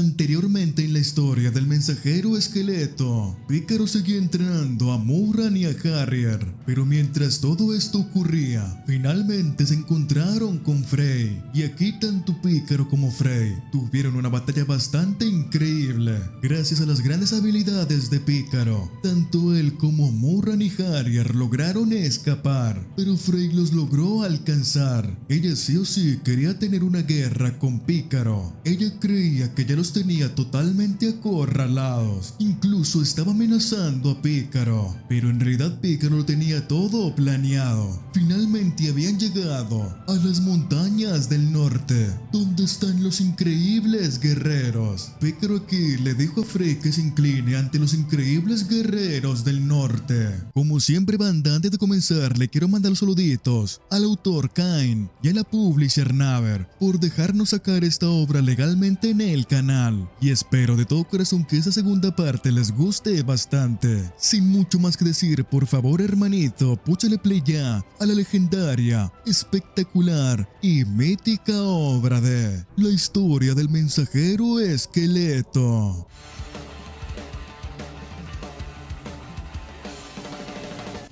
Anteriormente en la historia del mensajero esqueleto, Pícaro seguía entrenando a Murran y a Harrier, pero mientras todo esto ocurría, finalmente se encontraron con Frey, y aquí tanto Pícaro como Frey tuvieron una batalla bastante increíble. Gracias a las grandes habilidades de Pícaro, tanto él como Murran y Harrier lograron escapar, pero Frey los logró alcanzar. Ella sí o sí quería tener una guerra con Pícaro. Ella creía que ya los tenía totalmente acorralados, incluso estaba amenazando a Pícaro, pero en realidad Pícaro lo tenía todo planeado. Finalmente habían llegado a las montañas del norte, donde están los increíbles guerreros. Pícaro aquí le dijo a Frey que se incline ante los increíbles guerreros del norte. Como siempre, banda, antes de comenzar le quiero mandar los saluditos al autor Kain y a la publisher Naver por dejarnos sacar esta obra legalmente en el canal, y espero de todo corazón que esta segunda parte les guste bastante. Sin mucho más que decir, por favor hermanito, púchale play ya a la legendaria, espectacular y mítica obra de La historia del mensajero esqueleto.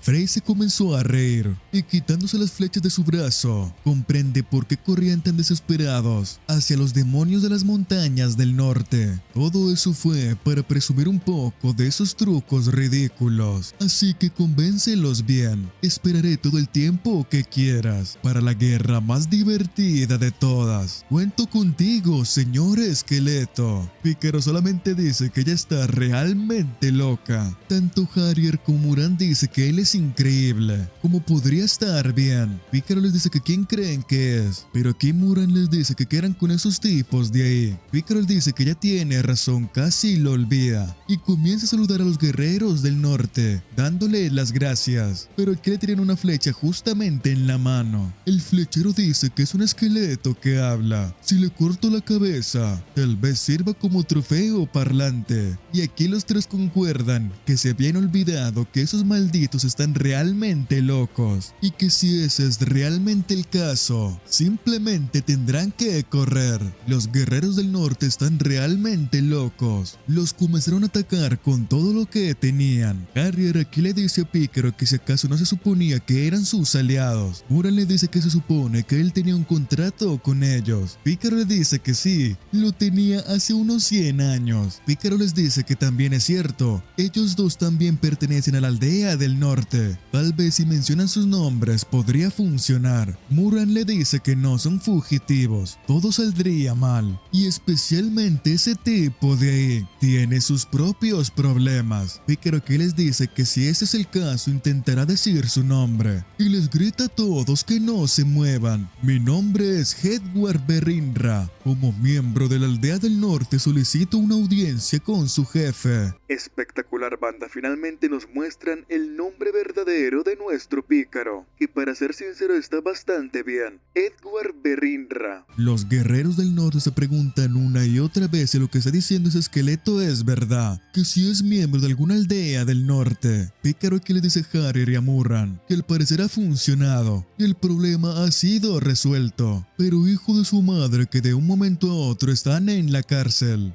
Frey se comenzó a reír y quitándose las flechas de su brazo, comprende por qué corrían tan desesperados hacia los demonios de las montañas del norte. Todo eso fue para presumir un poco de esos trucos ridículos, así que convéncelos bien. Esperaré todo el tiempo que quieras para la guerra más divertida de todas. Cuento contigo, señor esqueleto. Pícaro solamente dice que ella está realmente loca. Tanto Harrier como Murran dice que él es increíble. ¿Cómo podría estar bien? Pícaro les dice que quién creen que es, pero aquí Murran les dice que quedan con esos tipos de ahí. Pícaro les dice que ya tiene razón, casi lo olvida, y comienza a saludar a los guerreros del norte, dándole las gracias, pero aquí le tiran una flecha justamente en la mano. El flechero dice que es un esqueleto que habla. Si le corto la cabeza, tal vez sirva como trofeo parlante. Y aquí los tres concuerdan que se habían olvidado que esos malditos están realmente locos, y que si ese es realmente el caso, simplemente tendrán que correr. Los guerreros del norte están realmente locos. Los comenzaron a atacar con todo lo que tenían. Harrier aquí le dice a Pícaro que si acaso no se suponía que eran sus aliados. Murran le dice que se supone que él tenía un contrato con ellos. Pícaro le dice que sí, lo tenía hace unos 100 años. Pícaro les dice que también es cierto, ellos dos también pertenecen a la aldea del norte. Tal vez si mencionan sus nombres podría funcionar. Murran le dice que no son fugitivos, todo saldría mal, y especialmente ese tipo de ahí tiene sus propios problemas. Pícaro aquí les dice que si ese es el caso intentará decir su nombre, y les grita a todos que no se muevan. Mi nombre es Edward Berrinra. Como miembro de la aldea del norte solicito una audiencia con su jefe. Espectacular, banda, finalmente nos muestran el nombre verdadero de nuestro Pícaro, que para ser sincero está bastante bien: Edward Berrinra. Los guerreros del norte se preguntan una y otra vez si lo que está diciendo ese esqueleto es verdad, que si es miembro de alguna aldea del norte. Pícaro aquí le dice a Harrier y a Murran que al parecer ha funcionado y el problema ha sido resuelto, pero hijo de su madre que de un momento a otro están en la cárcel.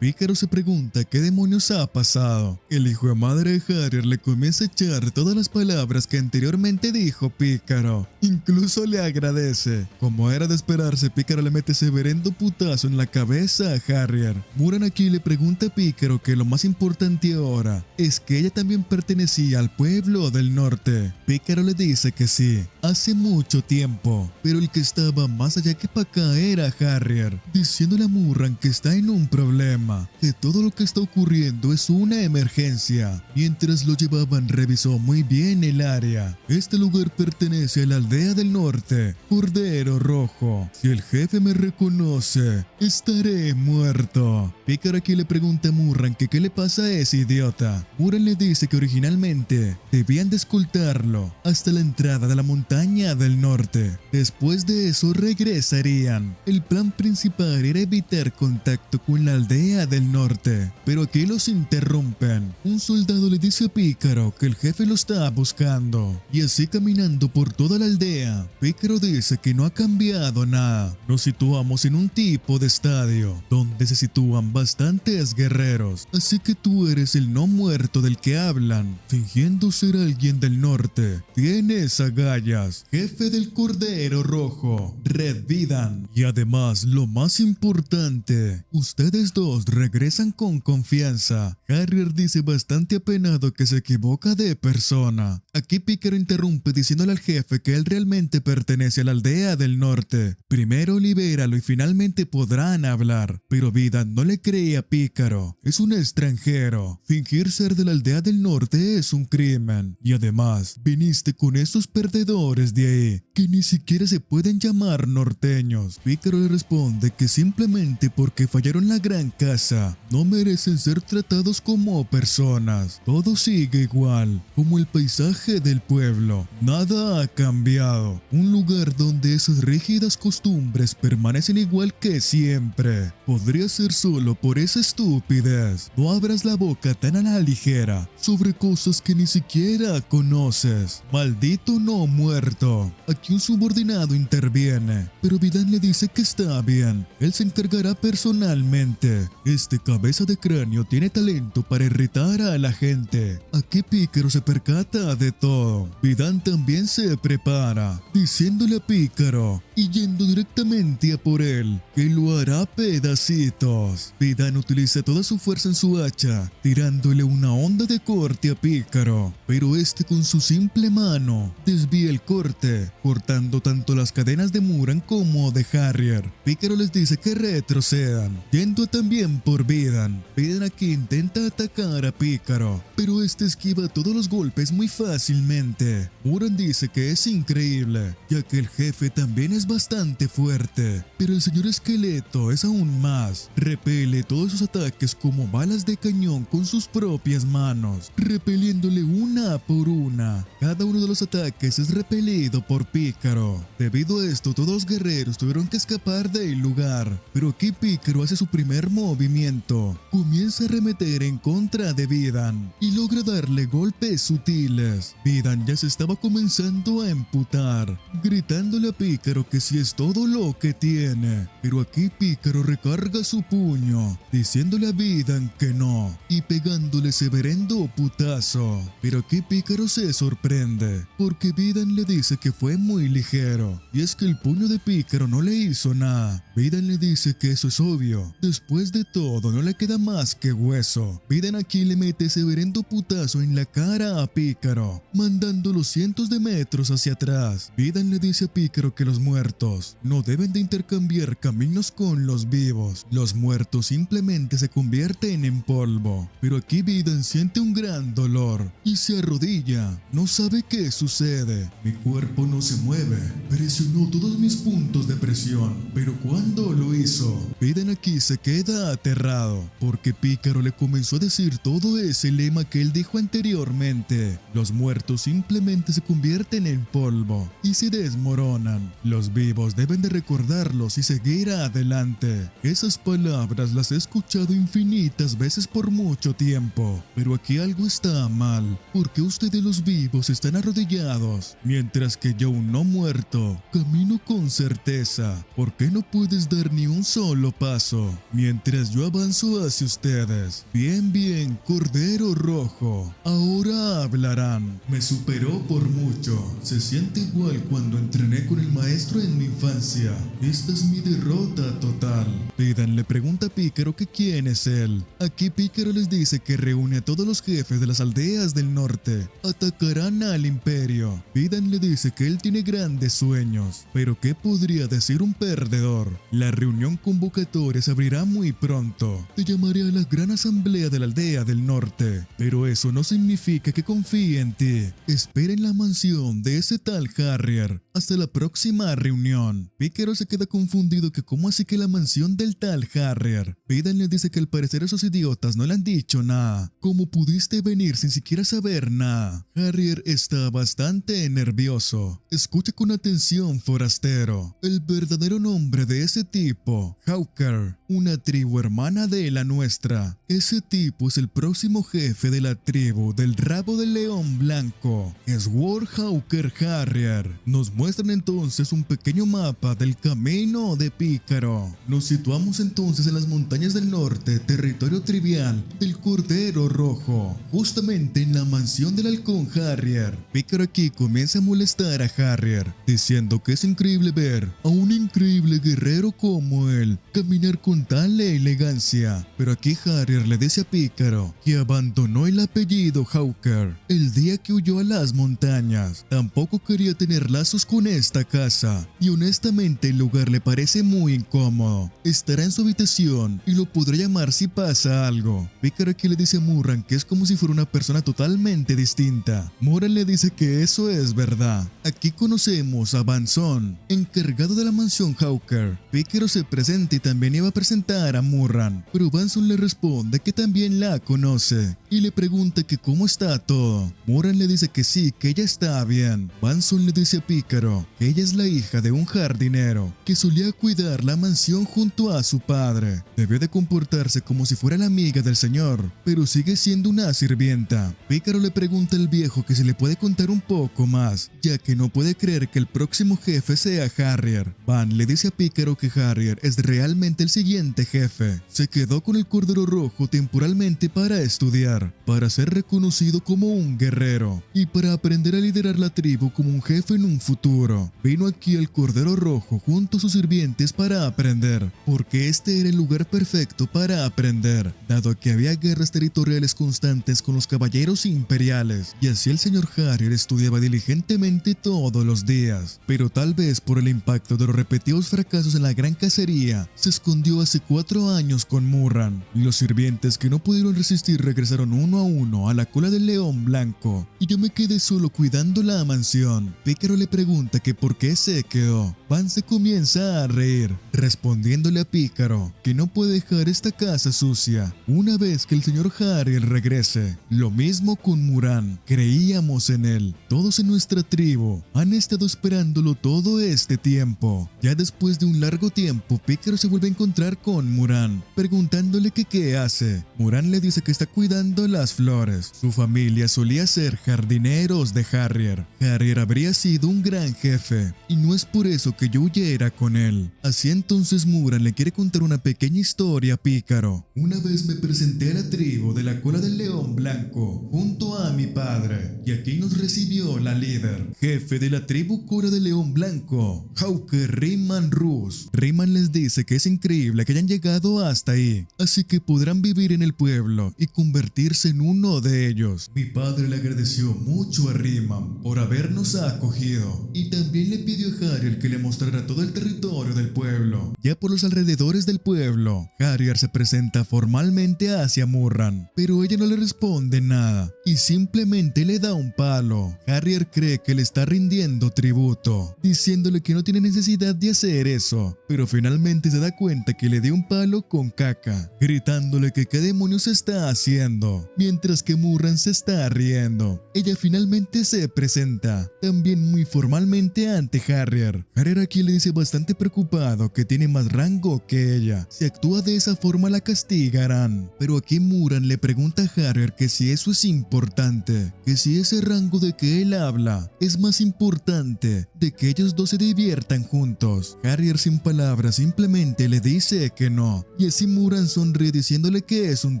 Pícaro se pregunta qué demonios ha pasado. El hijo de madre de Harrier le comienza a echar todas las palabras que anteriormente dijo Pícaro. Incluso le agradece. Como era de esperarse, Pícaro le mete severendo putazo en la cabeza a Harrier. Murran aquí le pregunta a Pícaro que lo más importante ahora es que ella también pertenecía al pueblo del norte. Pícaro le dice que sí, hace mucho tiempo, pero el que estaba más allá que para acá era Harrier, diciéndole a Murran que está en un problema, que todo lo que está ocurriendo es una emergencia. Mientras lo llevaban revisó muy bien el área. Este lugar pertenece a la aldea del norte, Cordero Rojo. Si el jefe me reconoce, estaré muerto. Pícaro aquí le pregunta a Murran que qué le pasa a ese idiota. Murran le dice que originalmente debían de escoltarlo hasta la entrada de la montaña del norte. Después de eso regresarían. El plan principal era evitar contacto con la aldea aldea del norte, pero aquí los interrumpen. Un soldado le dice a Pícaro que el jefe lo está buscando, y así caminando por toda la aldea, Pícaro dice que no ha cambiado nada. Nos situamos en un tipo de estadio, donde se sitúan bastantes guerreros, así que tú eres el no muerto del que hablan, fingiendo ser alguien del norte. Tienes agallas, jefe del Cordero Rojo, Red Vidan, y además lo más importante, ustedes dos regresan con confianza. Harrier dice bastante apenado que se equivoca de persona. Aquí Pícaro interrumpe diciéndole al jefe que él realmente pertenece a la aldea del norte. Primero libéralo y finalmente podrán hablar. Pero Vidan no le cree a Pícaro. Es un extranjero. Fingir ser de la aldea del norte es un crimen. Y además, viniste con esos perdedores de ahí, que ni siquiera se pueden llamar norteños. Pícaro le responde que simplemente porque fallaron la gran casa, no merecen ser tratados como personas. Todo sigue igual, como el paisaje del pueblo. Nada ha cambiado. Un lugar donde esas rígidas costumbres permanecen igual que siempre. Podría ser solo por esa estupidez. No abras la boca tan a la ligera sobre cosas que ni siquiera conoces. Maldito no muerto. Aquí un subordinado interviene, pero Vidan le dice que está bien. Él se encargará personalmente. Este cabeza de cráneo tiene talento para irritar a la gente. Aquí Pícaro se percata de todo. Vidan también se prepara, diciéndole a Pícaro y yendo directamente a por él, que lo hará pedacitos. Vidan utiliza toda su fuerza en su hacha, tirándole una onda de corte a Pícaro, pero este con su simple mano desvía el corte, cortando tanto las cadenas de Muran como de Harrier. Pícaro les dice que retrocedan, yendo también por Vidan. Vidan aquí intenta atacar a Pícaro, pero este esquiva todos los golpes muy fácilmente. Muran dice que es increíble, ya que el jefe también es bastante fuerte, pero el señor esqueleto es aún más. Repele todos sus ataques como balas de cañón con sus propias manos, repeliéndole una por una. Cada uno de los ataques es repelido por Pícaro. Debido a esto, todos los guerreros tuvieron que escapar del lugar, pero aquí Pícaro hace su primer movimiento. Comienza a arremeter en contra de Vidan y logra darle golpes sutiles. Vidan ya se estaba comenzando a emputar, gritándole a Pícaro que si es todo lo que tiene, pero aquí Pícaro recarga su puño, diciéndole a Vidan que no, y pegándole severendo putazo. Pero aquí Pícaro se sorprende, porque Vidan le dice que fue muy ligero, y es que el puño de Pícaro no le hizo nada. Vidan le dice que eso es obvio, después de todo no le queda más que hueso. Vidan aquí le mete severendo putazo en la cara a Pícaro, mandándolo cientos de metros hacia atrás. Vidan le dice a Pícaro que los muertos no deben de intercambiar caminos con los vivos. Los muertos simplemente se convierten en polvo. Pero aquí Vidan siente un gran dolor y se arrodilla. No sabe qué sucede. Mi cuerpo no se mueve. Presionó todos mis puntos de presión. Pero cuando lo hizo, Vidan aquí se queda aterrado, porque Pícaro le comenzó a decir todo ese lema que él dijo anteriormente. Los muertos simplemente se convierten en polvo y se desmoronan. Los vivos deben de recordarlos y seguir adelante. Esas palabras las he escuchado infinitas veces por mucho tiempo, pero aquí algo está mal, porque ustedes los vivos están arrodillados, mientras que yo, un no muerto, camino con certeza. ¿Por qué no puedes dar ni un solo paso mientras yo avanzo hacia ustedes? Bien, bien, Cordero Rojo, ahora hablarán. Me superó por mucho. Se siente igual cuando entrené con el maestro en mi infancia. Esta es mi derrota total. Vidan le pregunta a Pícaro que quién es él. Aquí Pícaro les dice que reúne a todos los jefes de las aldeas del norte. Atacarán al imperio. Vidan le dice que él tiene grandes sueños, pero ¿qué podría decir un perdedor? La reunión convocatoria se abrirá muy pronto. Te llamaré a la gran asamblea de la aldea del norte, pero eso no significa que confíe en ti. Espera en la mansión de ese tal Harrier hasta la próxima reunión. Pícaro se queda confundido que cómo así que la mansión del tal Harrier. Vidan le dice que al parecer esos idiotas no le han dicho nada. ¿Cómo pudiste venir sin siquiera saber nada? Harrier está bastante nervioso. Escucha con atención, forastero. El verdadero nombre de ese ese tipo, Hawker, una tribu hermana de la nuestra. Ese tipo es el próximo jefe de la tribu del rabo del león blanco, Sword Hawker Harrier. Nos muestran entonces un pequeño mapa del camino de Pícaro. Nos situamos entonces en las montañas del norte, territorio trivial del Cordero Rojo, justamente en la mansión del halcón Harrier. Pícaro aquí comienza a molestar a Harrier, diciendo que es increíble ver a un increíble guerrero como él caminar con tal elegancia. Pero aquí Harrier le dice a Pícaro que abandonó el apellido Hawker el día que huyó a las montañas. Tampoco quería tener lazos con esta casa y honestamente el lugar le parece muy incómodo. Estará en su habitación y lo podrá llamar si pasa algo. Pícaro aquí le dice a Murran que es como si fuera una persona totalmente distinta. Murran le dice que eso es verdad. Aquí conocemos a Banson, encargado de la mansión Hawker. Pícaro se presenta y también iba a presentar a Murran, pero Banson le responde que también la conoce y le pregunta que cómo está todo. Murran le dice que sí, que ella está bien. Banson le dice a Pícaro que ella es la hija de un jardinero que solía cuidar la mansión junto a su padre. Debió de comportarse como si fuera la amiga del señor, pero sigue siendo una sirvienta. Pícaro le pregunta al viejo que si le puede contar un poco más, ya que no puede creer que el próximo jefe sea Harrier. Van le dice a Pícaro que Harrier es realmente el siguiente jefe. Se quedó con el Cordero Rojo temporalmente para estudiar, para ser reconocido como un guerrero y para aprender a liderar la tribu como un jefe en un futuro. Vino aquí al Cordero Rojo junto a sus sirvientes para aprender, porque este era el lugar perfecto para aprender, dado que había guerras territoriales constantes con los caballeros imperiales, y así el señor Harrier estudiaba diligentemente todos los días. Pero tal vez por el impacto de los repetidos fracasos en la gran cacería, se escondió hace 4 años con Murran, y los sirvientes que no pudieron resistir regresaron uno a uno a la cola del león blanco, y yo me quedé solo cuidando la mansión. Pícaro le pregunta que por qué se quedó. Van se comienza a reír, respondiéndole a Pícaro que no puede dejar esta casa sucia una vez que el señor Harrier regrese. Lo mismo con Murran, creíamos en él. Todos en nuestra tribu han estado esperándolo todo este tiempo. Ya después de un largo tiempo, Pícaro se vuelve a encontrar con Murran, preguntándole que qué hace. Murran le dice que está cuidando las flores. Su familia solía ser jardineros de Harrier. Harrier habría sido un gran jefe, y no es por eso que yo huyera con él. Así entonces Murran le quiere contar una pequeña historia a Pícaro. Una vez me presenté a la tribu de la cola del león blanco junto a mi padre, y aquí nos recibió la líder, jefe de la tribu cola del león blanco, Hawker Rayman Rus. Rayman les dice que es increíble que hayan llegado hasta ahí, así que podrán vivir en el pueblo y convertirse en uno de ellos. Mi padre le agradeció mucho a Rayman por habernos acogido y también le pidió a Harrier que le mostrara todo el territorio del pueblo. Ya por los alrededores del pueblo, Harrier se presenta formalmente hacia Murran, pero ella no le responde nada y simplemente le da un palo. Harrier cree que le está rindiendo tributo, diciéndole que no tiene necesidad de hacer eso, pero finalmente se da cuenta que le dio un palo con caca, gritándole que qué demonios está haciendo, mientras que Murran se está riendo. Ella finalmente se presenta, también muy formalmente ante Harrier. Harrier aquí le dice bastante preocupado que tiene más rango que ella. Si actúa de esa forma la castigarán, pero aquí Murran le pregunta a Harrier que si eso es importante, que si ese rango de que él habla es más importante de que ellos dos se diviertan juntos. Harrier sin palabras simplemente le dice que no, y así Murran sonríe diciéndole que es un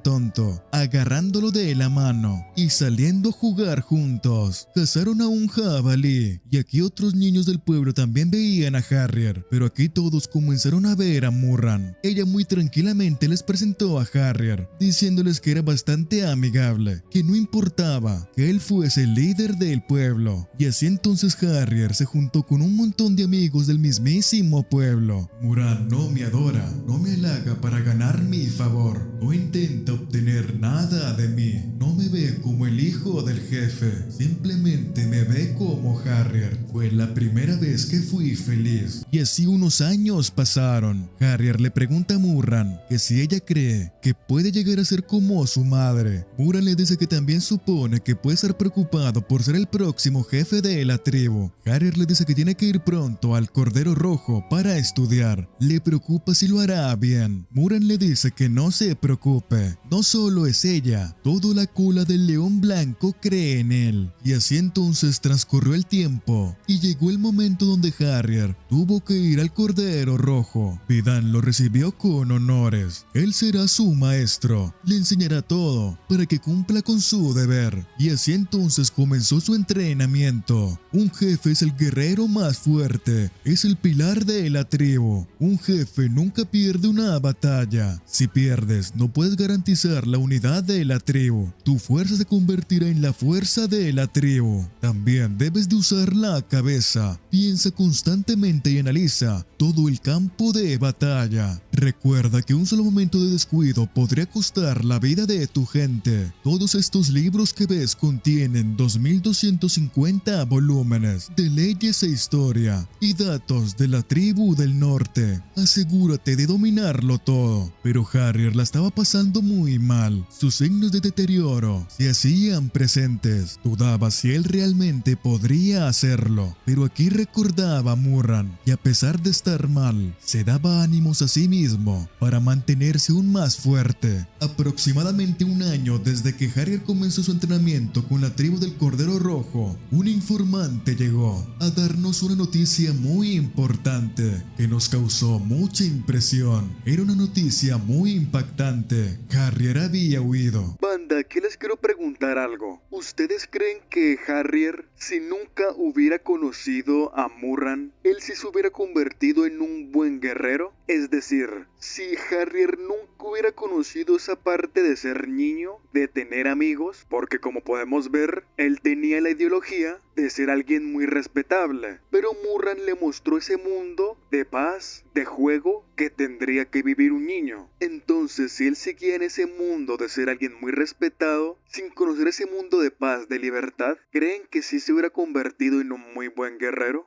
tonto, agarrándolo de la mano y saliendo a jugar juntos. Cazaron a un jabalí y aquí otros niños del pueblo también veían a Harrier, pero aquí todos comenzaron a ver a Murran. Ella muy tranquilamente les presentó a Harrier, diciéndoles que era bastante amigable, que no importaba que él fuese el líder del pueblo, y así entonces Harrier se juntó con un montón de amigos del mismísimo pueblo. Murran no me adora, no me halaga para ganar mi favor, no intenta obtener nada de mí, no me ve como el hijo del jefe, simplemente me ve como Harrier. Fue la primera vez que fui feliz. Y así unos años pasaron. Harrier le pregunta a Murran que si ella cree que puede llegar a ser como su madre. Murran le dice que también supone que puede estar preocupado por ser el próximo jefe de la tribu. Harrier le dice que tiene que ir pronto al Cordero Rojo para estudiar. pelear. Le preocupa si lo hará bien. Muran le dice que no se preocupe. No solo es ella, toda la cola del león blanco cree en él. Y así entonces transcurrió el tiempo y llegó el momento donde Harrier tuvo que ir al Cordero Rojo. Vidan lo recibió con honores. Él será su maestro, le enseñará todo para que cumpla con su deber. Y así entonces comenzó su entrenamiento. Un jefe es el guerrero más fuerte, es el pilar de la tribu. Un jefe nunca pierde una batalla. Si pierdes, no puedes garantizar la unidad de la tribu. Tu fuerza se convertirá en la fuerza de la tribu. También debes de usar la cabeza. Piensa constantemente y analiza todo el campo de batalla. Recuerda que un solo momento de descuido podría costar la vida de tu gente. Todos estos libros que ves contienen 2250 volúmenes de leyes e historia y datos de la tribu del norte. Asegúrate de dominarlo todo. Pero Harrier la estaba pasando muy mal. Sus signos de deterioro se hacían presentes. Dudaba si él realmente podría hacerlo. Pero aquí recordaba a Murran y a pesar de estar mal, se daba ánimos a sí mismo para mantenerse aún más fuerte. Aproximadamente un año desde que Harrier comenzó su entrenamiento con la tribu del Cordero Rojo, un informante llegó a darnos una noticia muy importante que nos causó mucha impresión. Era una noticia muy impactante. Harrier había huido. Banda, aquí les quiero preguntar algo. ¿Ustedes creen que Harrier, si nunca hubiera conocido a Murran, él sí se hubiera convertido en un buen guerrero? Es decir, si Harrier nunca hubiera conocido esa parte de ser niño, de tener amigos, porque como podemos ver, él tenía la ideología de ser alguien muy respetable, pero Murran le mostró ese mundo de paz, de juego, que tendría que vivir un niño. Entonces, si él seguía en ese mundo de ser alguien muy respetado, sin conocer ese mundo de paz, de libertad, ¿creen que sí se hubiera convertido en un muy buen guerrero?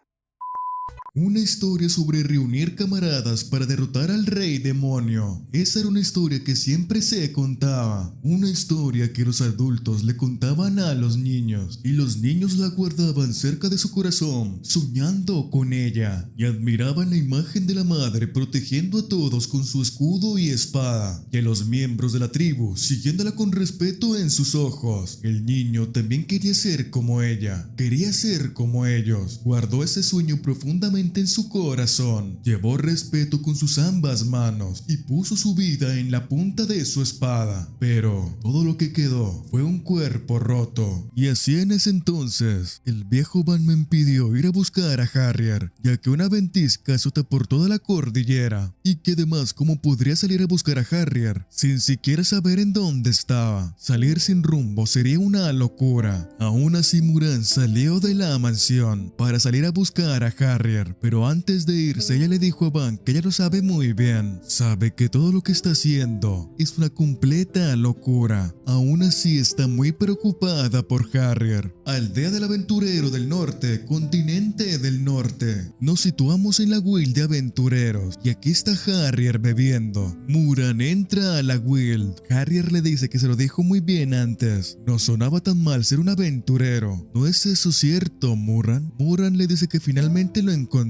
Una historia sobre reunir camaradas para derrotar al rey demonio. Esa era una historia que siempre se contaba. Una historia que los adultos le contaban a los niños y los niños la guardaban cerca de su corazón, soñando con ella y admiraban la imagen de la madre protegiendo a todos con su escudo y espada y a los miembros de la tribu siguiéndola con respeto en sus ojos. El niño también quería ser como ella, quería ser como ellos. Guardó ese sueño profundamente en su corazón, llevó respeto con sus ambas manos y puso su vida en la punta de su espada, pero todo lo que quedó fue un cuerpo roto. Y así en ese entonces, el viejo Banman pidió ir a buscar a Harrier, ya que una ventisca azota por toda la cordillera, y que además cómo podría salir a buscar a Harrier sin siquiera saber en dónde estaba. Salir sin rumbo sería una locura. Aún así Muran salió de la mansión para salir a buscar a Harrier. Pero antes de irse ella le dijo a Van que ella lo sabe muy bien. Sabe que todo lo que está haciendo es una completa locura. Aún así está muy preocupada por Harrier. Aldea del aventurero del norte, continente del norte. Nos situamos en la guild de aventureros y aquí está Harrier bebiendo. Muran entra a la guild. Harrier le dice que se lo dijo muy bien antes. No sonaba tan mal ser un aventurero. ¿No es eso cierto, Muran? Muran le dice que finalmente lo encontró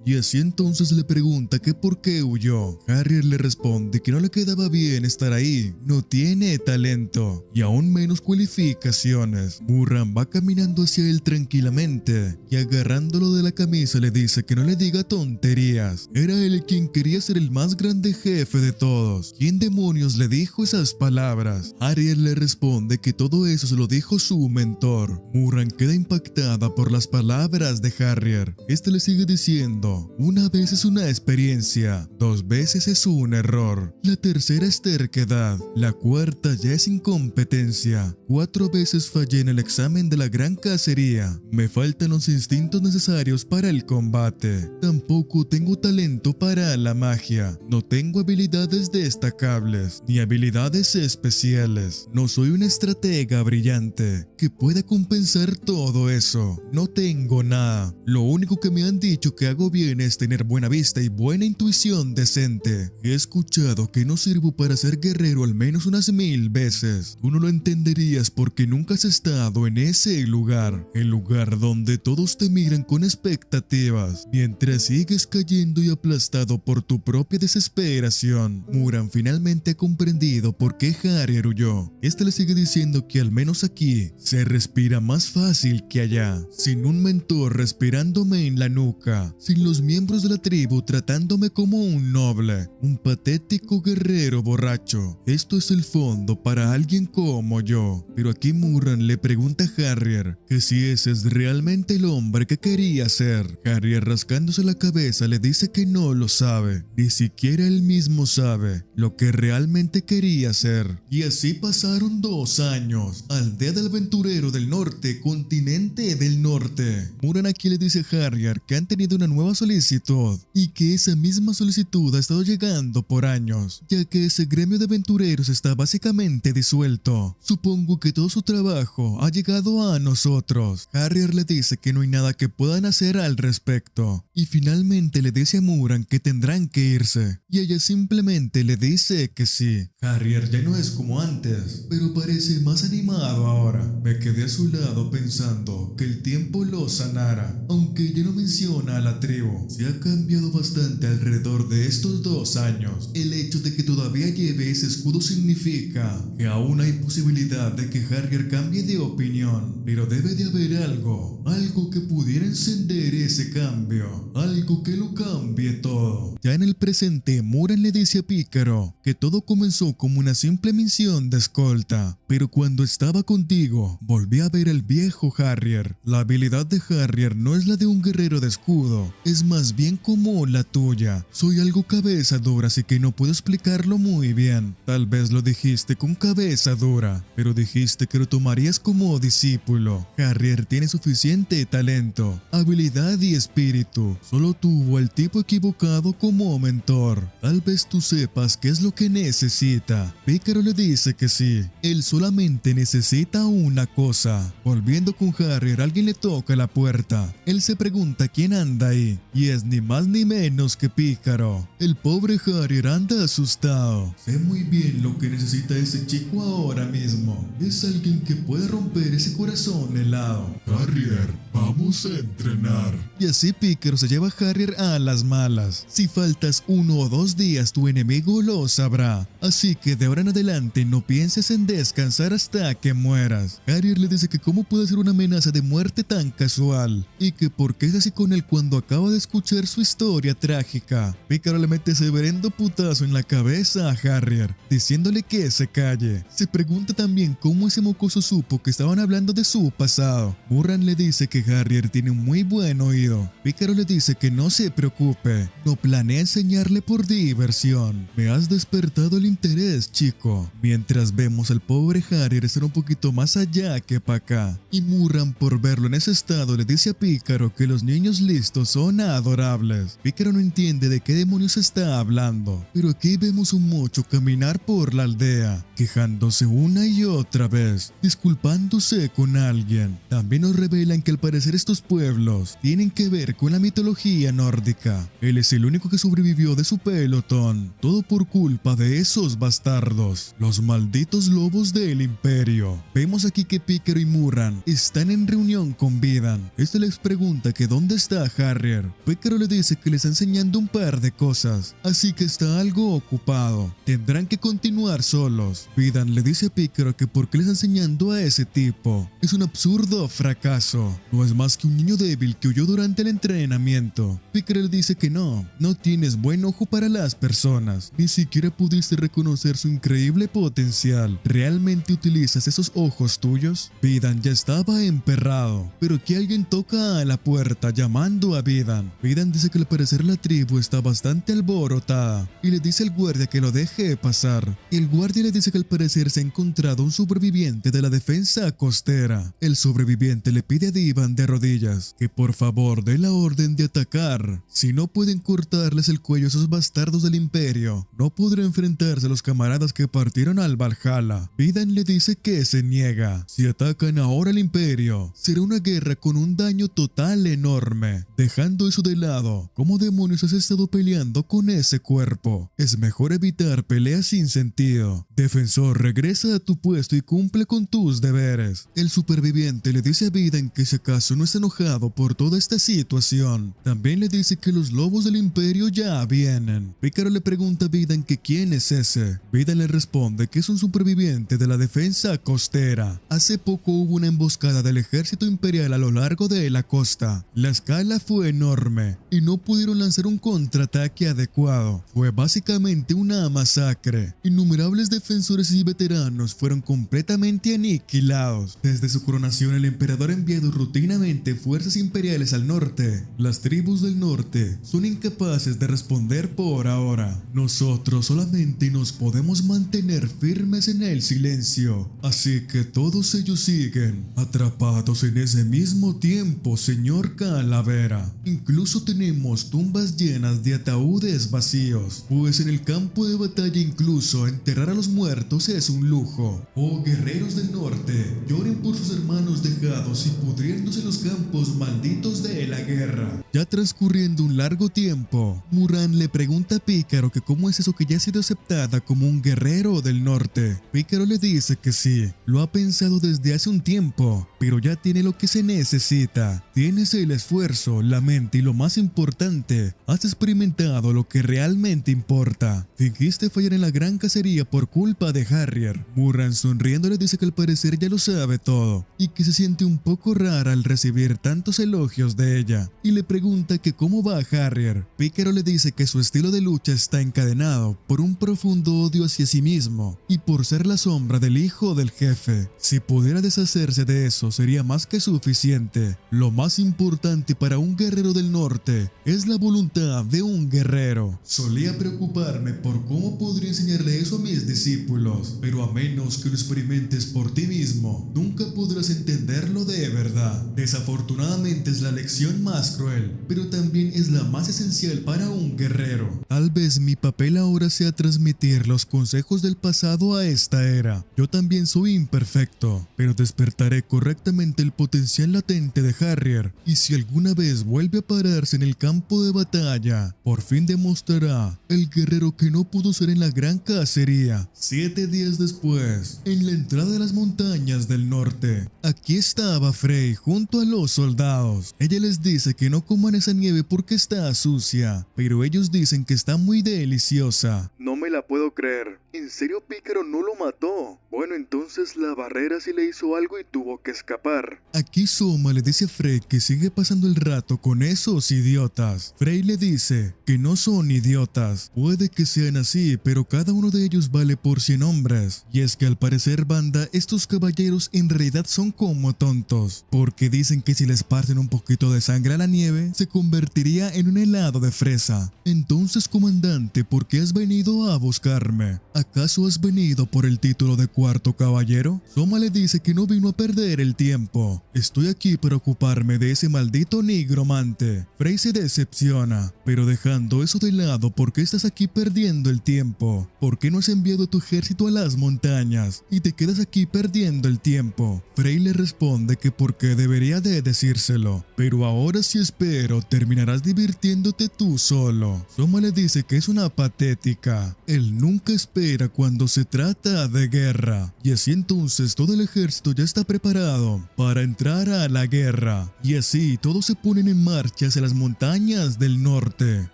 y así entonces le pregunta que por qué huyó. Harrier le responde que no le quedaba bien estar ahí, no tiene talento y aún menos cualificaciones. Murran va caminando hacia él tranquilamente y agarrándolo de la camisa le dice que no le diga tonterías. Era él quien quería ser el más grande jefe de todos. ¿Quién demonios le dijo esas palabras? Harrier le responde que todo eso se lo dijo su mentor. Murran queda impactada por las palabras de Harrier. Este le sigue diciendo, una vez es una experiencia, 2 veces es un error, la tercera es terquedad, la cuarta ya es incompetencia, 4 veces fallé en el examen de la gran cacería, me faltan los instintos necesarios para el combate, tampoco tengo talento para la magia, no tengo habilidades destacables, ni habilidades especiales, no soy una estratega brillante que pueda compensar todo eso, no tengo nada, lo único que me han dicho único que hago bien es tener buena vista y buena intuición decente. He escuchado que no sirvo para ser guerrero al menos unas 1000 veces. Tú no lo entenderías porque nunca has estado en ese lugar, el lugar donde todos te miran con expectativas, mientras sigues cayendo y aplastado por tu propia desesperación. Muran finalmente ha comprendido por qué Harrier huyó. Le sigue diciendo que al menos aquí se respira más fácil que allá, sin un mentor respirándome en la nuca, sin los miembros de la tribu tratándome como un noble, un patético guerrero borracho. Esto es el fondo para alguien como yo. Pero aquí Murran le pregunta a Harrier que si ese es realmente el hombre que quería ser. Harrier, rascándose la cabeza, le dice que no lo sabe, ni siquiera él mismo sabe lo que realmente quería ser. Y así pasaron 2 años. Aldea del aventurero del norte, continente del norte. Murran aquí le dice a Harrier que han tenido una nueva solicitud y que esa misma solicitud ha estado llegando por años, ya que ese gremio de aventureros está básicamente disuelto. Supongo que todo su trabajo ha llegado a nosotros. Harrier le dice que no hay nada que puedan hacer al respecto y finalmente le dice a Murran que tendrán que irse y ella simplemente le dice que sí. Harrier ya no es como antes, pero parece más animado ahora. Me quedé a su lado pensando que el tiempo lo sanara, aunque ya no menciona a la tribu. Se ha cambiado bastante alrededor de estos 2 años. El hecho de que todavía lleve ese escudo significa que aún hay posibilidad de que Harrier cambie de opinión, pero debe de haber algo que pudiera encender ese cambio, algo que lo cambie todo. Ya en el presente, Murran le dice a Pícaro que todo comenzó como una simple misión de escolta, pero cuando estaba contigo, volví a ver al viejo Harrier. La habilidad de Harrier no es la de un guerrero de escudo, es más bien como la tuya. Soy algo cabeza dura, así que no puedo explicarlo muy bien. Tal vez lo dijiste con cabeza dura, pero dijiste que lo tomarías como discípulo. Harrier tiene suficiente talento, habilidad y espíritu. Solo tuvo al tipo equivocado como mentor. Tal vez tú sepas qué es lo que necesita. Pícaro le dice que sí. Él solamente necesita una cosa. Volviendo con Harrier, alguien le toca la puerta. Él se pregunta quién anda ahí, y es ni más ni menos que Pícaro. El pobre Harrier anda asustado. Sé muy bien lo que necesita ese chico ahora mismo. Es alguien que puede romper ese corazón helado. Harrier, vamos a entrenar. Y así Pícaro se lleva a Harrier a las malas. Si faltas 1 o 2 días, tu enemigo lo sabrá. Así que de ahora en adelante no pienses en descansar hasta que mueras. Harrier le dice que cómo puede ser una amenaza de muerte tan casual y que por qué es así con él cuando acaba de escuchar su historia trágica. Pícaro le mete ese verendo putazo en la cabeza a Harrier, diciéndole que se calle. Se pregunta también cómo ese mocoso supo que estaban hablando de su pasado. Murran le dice que Harrier tiene un muy buen oído. Pícaro le dice que no se preocupe, no planea enseñarle por diversión. Me has despertado el interés, chico. Mientras vemos al pobre Harrier estar un poquito más allá que para acá. Y Murran, por verlo en ese estado, le dice a Pícaro que los niños listos son adorables. Pícaro no entiende de qué demonios está hablando, pero aquí vemos un mocho caminar por la aldea, quejándose una y otra vez, disculpándose con alguien. También nos revelan que al parecer estos pueblos tienen que ver con la mitología nórdica. Él es el único que sobrevivió de su pelotón, todo por culpa de esos bastardos, los malditos lobos del imperio. Vemos aquí que Pícaro y Murran están en reunión con Vidan. Les pregunta que dónde está Harrier. Pícaro le dice que le está enseñando un par de cosas, así que está algo ocupado. Tendrán que continuar solos. Vidan le dice a Pícaro que por qué le está enseñando a ese tipo. Es un absurdo fracaso. No es más que un niño débil que huyó durante el entrenamiento. Pícaro le dice que no tienes buen ojo para las personas. Ni siquiera pudiste reconocer su increíble potencial. ¿Realmente utilizas esos ojos tuyos? Vidan ya estaba emperrado, pero que alguien toca a la puerta llamando a Vidan. Vidan dice que al parecer la tribu está bastante alborotada y le dice al guardia que lo deje pasar. El guardia le dice que al parecer se ha encontrado un sobreviviente de la defensa costera. El sobreviviente le pide a Divan de rodillas que por favor dé la orden de atacar. Si no pueden cortarles el cuello a esos bastardos del imperio, no podrá enfrentarse a los camaradas que partieron al Valhalla. Vidan le dice que se niega. Si atacan ahora al imperio, será una guerra con un daño total enorme. Dejando eso de lado, ¿cómo demonios has estado peleando con ese cuerpo? Es mejor evitar peleas sin sentido. Defensor, regresa a tu puesto y cumple con tus deberes. El superviviente le dice a Vidan que si acaso no está enojado por toda esta situación. También le dice que los lobos del imperio ya vienen. Pícaro le pregunta a Vidan que quién es ese. Vidan le responde que es un superviviente de la defensa costera. Hace poco hubo una emboscada del ejército imperial a lo largo de la costa. La escala fue enorme y no pudieron lanzar un contraataque adecuado. Fue básicamente una masacre. Innumerables defensores y veteranos fueron completamente aniquilados. Desde su coronación, el emperador ha enviado rutinamente fuerzas imperiales al norte. Las tribus del norte son incapaces de responder por ahora. Nosotros solamente nos podemos mantener firmes en el silencio. Así que todos ellos siguen atrapados en ese mismo tiempo, señor Calavera. Incluso tenemos tumbas llenas de ataúdes vacíos, pues en el campo de batalla incluso enterrar a los muertos es un lujo. Oh guerreros del norte, lloren por sus hermanos dejados y pudriéndose en los campos malditos de la guerra. Ya transcurriendo un largo tiempo, Murran le pregunta a Pícaro que cómo es eso que ya ha sido aceptada como un guerrero del norte. Pícaro le dice que sí, lo ha pensado desde hace un tiempo, pero ya tiene lo que se necesita. Tienes el esfuerzo, la mente y lo más importante, has experimentado lo que realmente importa. Fingiste fallar en la gran cacería por culpa de Harrier. Murran sonriendo le dice que al parecer ya lo sabe todo y que se siente un poco rara al recibir tantos elogios de ella, y le pregunta que cómo va Harrier. Pícaro le dice que su estilo de lucha está encadenado por un profundo odio hacia sí mismo y por ser la sombra del hijo del jefe. Si pudiera deshacerse de eso sería más que suficiente. Lo más importante para un guerrero del norte es la voluntad de un guerrero. Solía preocuparme por cómo podría enseñarle eso a mis discípulos, pero a menos que lo experimentes por ti mismo, nunca podrás entenderlo de verdad. Desafortunadamente es la lección más cruel, pero también es la más esencial para un guerrero. Tal vez mi papel ahora sea transmitir los consejos del pasado a esta era. Yo también soy imperfecto, pero despertaré correctamente el potencial latente de Harrier, y si alguna vez vuelve a pararse en el campo de batalla, por fin demostrará el guerrero que no pudo ser en la gran cacería. 7 días después, en la entrada de las montañas del norte, aquí estaba Frey junto a los soldados. Ella les dice que no coman esa nieve porque está sucia, pero ellos dicen que está muy deliciosa. No me la puedo creer. ¿En serio Pícaro no lo mató? Bueno, entonces la barrera sí le hizo algo y tuvo que escapar. Aquí Soma le dice a Frey que sigue pasando el rato con esos idiotas. Frey le dice que no son idiotas. Puede que sean así, pero cada uno de ellos vale por 100 hombres. Y es que al parecer, banda, estos caballeros en realidad son como tontos, porque dicen que si les parten un poquito de sangre a la nieve, se convertiría en un helado de fresa. Entonces, comandante, ¿por qué has venido a buscarme? ¿Acaso has venido por el título de cuarto caballero? Soma le dice que no vino a perder el tiempo. Estoy aquí para ocuparme de ese maldito nigromante. Frey se decepciona, pero dejando eso de lado, ¿por qué estás aquí perdiendo el tiempo? ¿Por qué no has enviado tu ejército a las montañas y te quedas aquí perdiendo el tiempo? Frey le responde que porque debería de decírselo, pero ahora sí espero terminarás divirtiéndote tú solo. Soma le dice que es una patética. Él nunca espera cuando se trata de guerra, y así entonces todo el ejército ya está preparado para entrar a la guerra, y así todos se ponen en marcha hacia las montañas del norte.